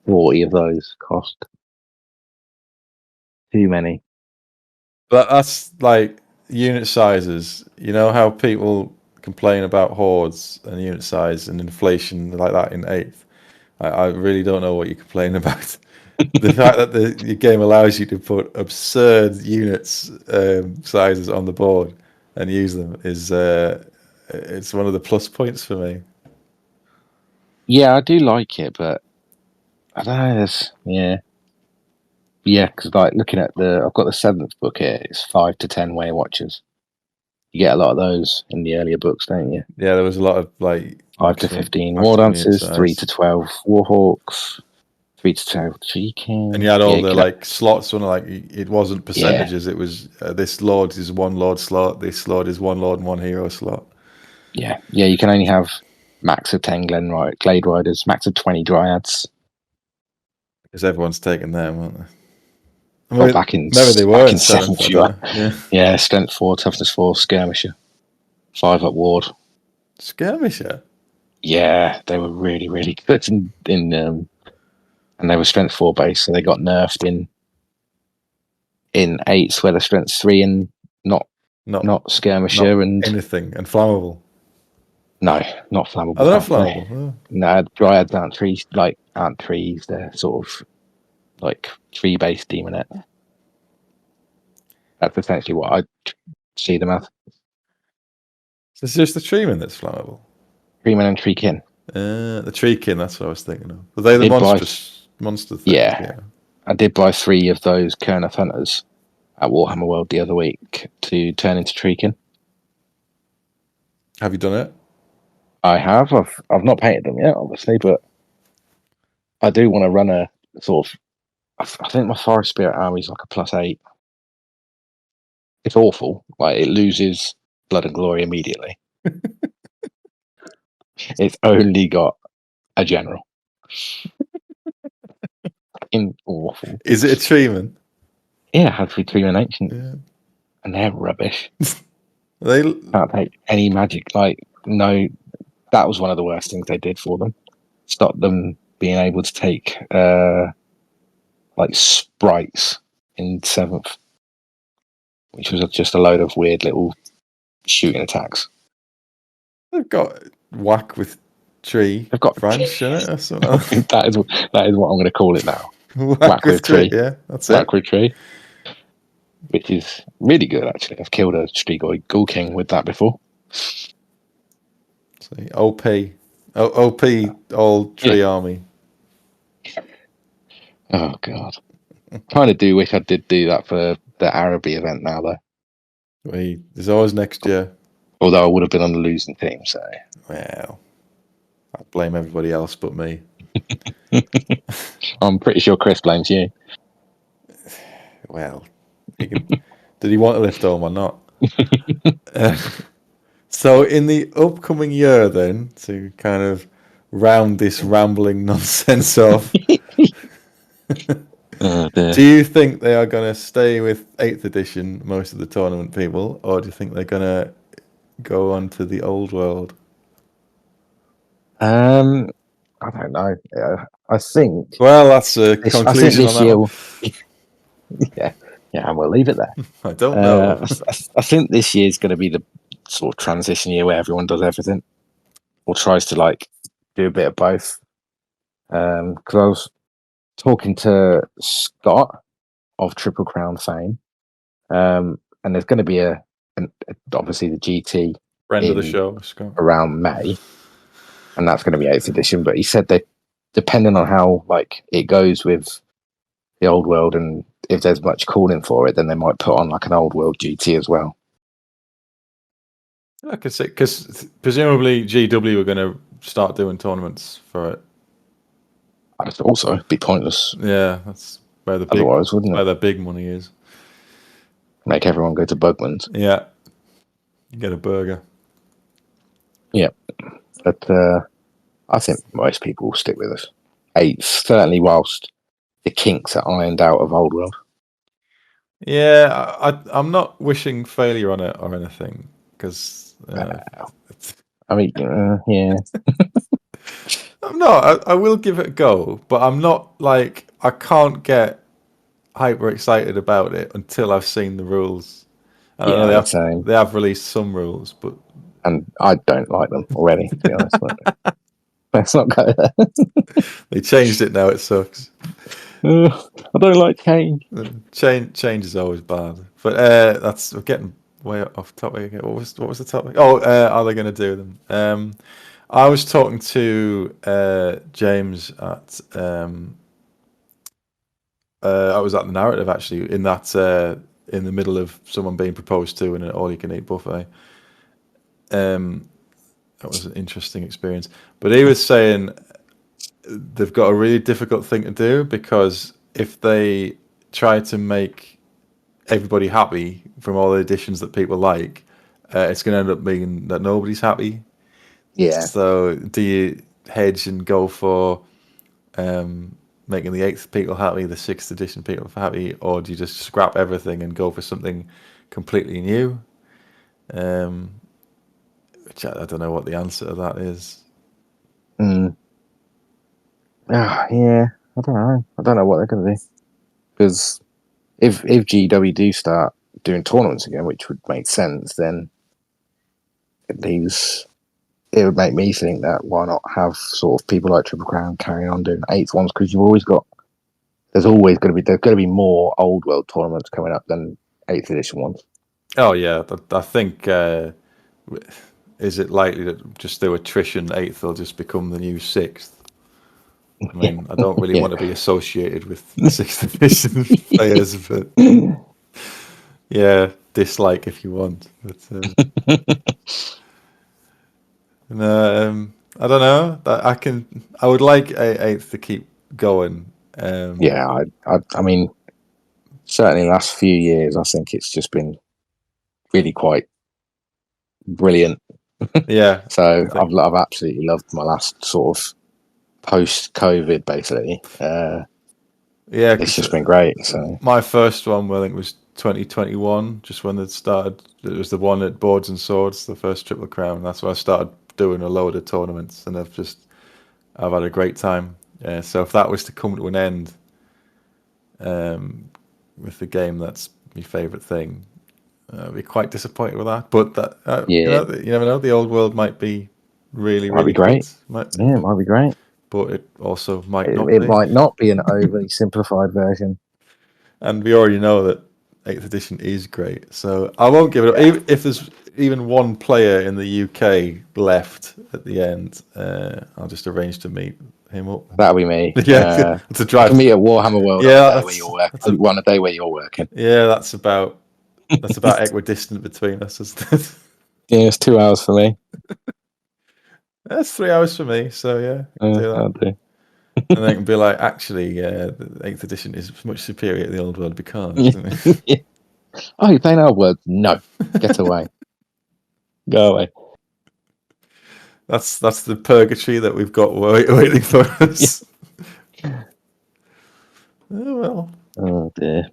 40 of those cost? Too many. But that's like unit sizes. You know how people complain about hordes and unit size and inflation like that in 8th? I really don't know what you're complaining about. The fact that the game allows you to put absurd units sizes on the board and use them is it's one of the plus points for me. Yeah, I do like it, but I don't know. Yeah, Yeah, because like looking at I've got the 7th book here. It's 5 to 10 Way Watchers. You get a lot of those in the earlier books, don't you? Yeah, there was a lot of like 5 to 15 War Dancers, 3 to 12 Warhawks, 3 to 12 G-King. And you had all the like slots, like it wasn't percentages. It was this lord is one lord slot. This lord is one lord and one hero slot. Yeah. You can only have max of 10 Glade Riders, max of 20 Dryads. Because everyone's taking them, aren't they? I mean, back in they were in 7th. Yeah, strength 4, toughness 4, skirmisher, 5 up ward. Skirmisher. Yeah, they were really, really good and they were strength 4 base, so they got nerfed in 8s where they're strength 3 and not skirmisher, not and anything, and flammable. No, not flammable. Oh, they're not flammable. Oh. No, Dryads aren't trees. They're sort of like tree-based demonette. That's essentially what I see them as. So it's just the treeman that's flammable. Treeman and treekin. The treekin. That's what I was thinking of. Were they the monster things? Yeah. I did buy 3 of those Kernoth Hunters at Warhammer World the other week to turn into treekin. Have you done it? I have. I've not painted them yet, obviously, but I do want to run a sort of. I think my Forest Spirit army is like a +8. It's awful. Like, it loses blood and glory immediately. It's only got a general. Awful. Is it a treeman? Yeah, it had 3 treeman ancient, and they're rubbish. They can't take any magic. Like, no, that was one of the worst things they did for them. Stop them being able to take like sprites in 7th, which was just a load of weird little shooting attacks. They've got whack with tree. They've got French in it. that is what I'm going to call it now. Whack with tree. Yeah, that's whack with tree, which is really good actually. I've killed a Strigoi Ghoul King with that before. See, OP old tree army. Oh god, kind of do wish I did do that for the Araby event now though. There's always next year. Although I would have been on the losing team, so. Well, I blame everybody else but me. I'm pretty sure Chris blames you. Well, did he want to lift home or not? So in the upcoming year then, to kind of round this rambling nonsense off, do you think they are going to stay with 8th edition, most of the tournament people, or do you think they're going to go on to the old world? I don't know. I think. Well, that's a conclusion on that year. One. Yeah, and we'll leave it there. I don't know. I think this year is going to be the sort of transition year where everyone does everything, or tries to like do a bit of both. Because I was talking to Scott of Triple Crown fame, and there's going to be obviously the GT friend of the show, Scott, around May, and that's going to be 8th edition. But he said that depending on how like it goes with the old world, and if there's much calling for it, then they might put on like an old world GT as well. I could say, because presumably GW are going to start doing tournaments for it. I'd also be pointless. Yeah, that's where the big money is. Make everyone go to Bugman's. Yeah, you get a burger. Yeah, but I think most people will stick with us. 8th, certainly, whilst the kinks are ironed out of Old World. Yeah, I'm not wishing failure on it or anything, because I mean, yeah. I'm not. I will give it a go, but I'm not like, I can't get hyper excited about it until I've seen the rules. And I know they have released some rules, but I don't like them already, to be honest. But let's not go there. They changed it now. It sucks. I don't like change. Change is always bad, but we're getting way off topic again. What was the topic? Oh, are they going to do them? I was talking to James at I was at the narrative actually in that in the middle of someone being proposed to in an all-you-can-eat buffet. That was an interesting experience. But he was saying they've got a really difficult thing to do, because if they try to make everybody happy from all the additions that people like, it's going to end up being that nobody's happy. Yeah. So do you hedge and go for making the 8th people happy, the 6th edition people happy, or do you just scrap everything and go for something completely new? Which I don't know what the answer to that is. Yeah, I don't know. I don't know what they're going to do, because if GW do start doing tournaments again, which would make sense, then it would make me think that why not have sort of people like Triple Crown carrying on doing 8th ones, because there's always going to be more old world tournaments coming up than 8th edition ones. Oh yeah, I think is it likely that just through attrition 8th will just become the new 6th? I mean, I don't really want to be associated with 6th edition players, but yeah, dislike if you want. But I don't know. I would like 8th to keep going. Yeah, I mean, certainly the last few years, I think it's just been really quite brilliant. Yeah. So I've absolutely loved my last sort of post-COVID, basically. Yeah, it's just been great. So my first one, I think, was 2021, just when it started. It was the one at Boards and Swords, the first Triple Crown. That's when I started doing a load of tournaments, and I've had a great time. So if that was to come to an end, with the game that's my favourite thing, I'd be quite disappointed with that. But that, you never know. The old world might be really be great. Good. It might be great. But it also might not. It might not be an overly simplified version. And we already know that 8th edition is great, so I won't give it up. Even if there's even one player in the UK left at the end, I'll just arrange to meet him up. That'll be me. Yeah, to drive to meet at Warhammer World on a day where you're working. On a day where you're working. Yeah, that's about equidistant between us, isn't it? Yeah, it's 2 hours for me. That's 3 hours for me. So yeah, do that. I'll do. And they can be like, actually, the 8th edition is much superior to the old world because. Yeah. Oh, you're playing old world? No, get away. Go away. That's the purgatory that we've got waiting for us. Oh well. Oh dear.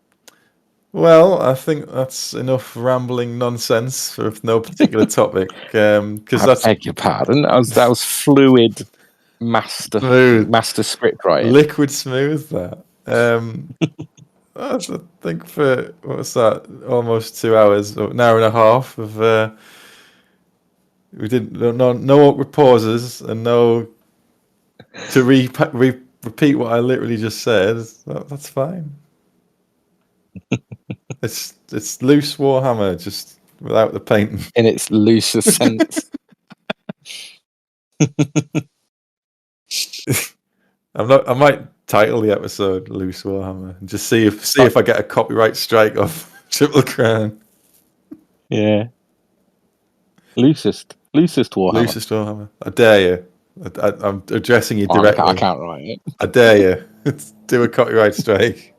Well, I think that's enough rambling nonsense for no particular topic. Because I beg your pardon. That was fluid master script writing. Liquid smooth. That. I think for what's that? Almost 2 hours, an hour and a half of. We didn't no awkward pauses and no to repeat what I literally just said. That's fine. It's loose Warhammer, just without the painting. In its looser sense. I might title the episode "Loose Warhammer" and just see if I get a copyright strike off Triple Crown. Yeah. Loosest Warhammer. Loosest Warhammer. I dare you. I'm addressing you directly. I can't write it. I dare you. Do a copyright strike.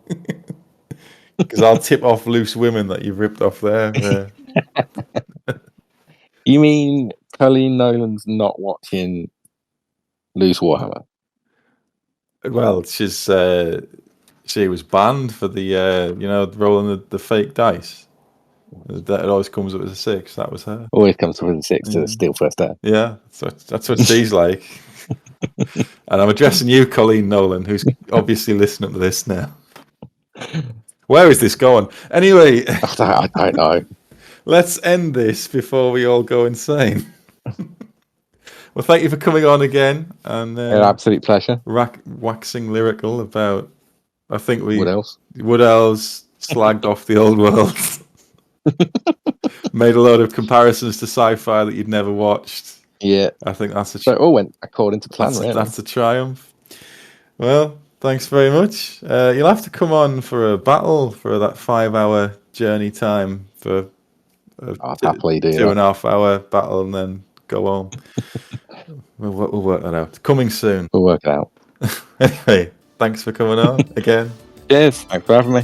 Because I'll tip off Loose Women that you've ripped off there. You mean Colleen Nolan's not watching Loose Warhammer? Well, she was banned for the rolling the fake dice. That it always comes up as a 6. That was her. Always comes up as a 6 to steal first down. Yeah, that's what she's like. And I'm addressing you, Colleen Nolan, who's obviously listening to this now. Where is this going? Anyway, I don't know. Let's end this before we all go insane. Well, thank you for coming on again, and an absolute pleasure. Waxing lyrical about, I think Wood Elves slagged off the old world. Made a load of comparisons to sci-fi that you'd never watched. Yeah, I think that's so it all went according to plan. That's a triumph. Well, Thanks very much. You'll have to come on for a battle for that 5-hour journey time for I'll happily do 2.5 hour battle and then go home. We'll work that out. Coming soon. We'll work it out. Anyway, thanks for coming on again. Cheers. Thanks for having me.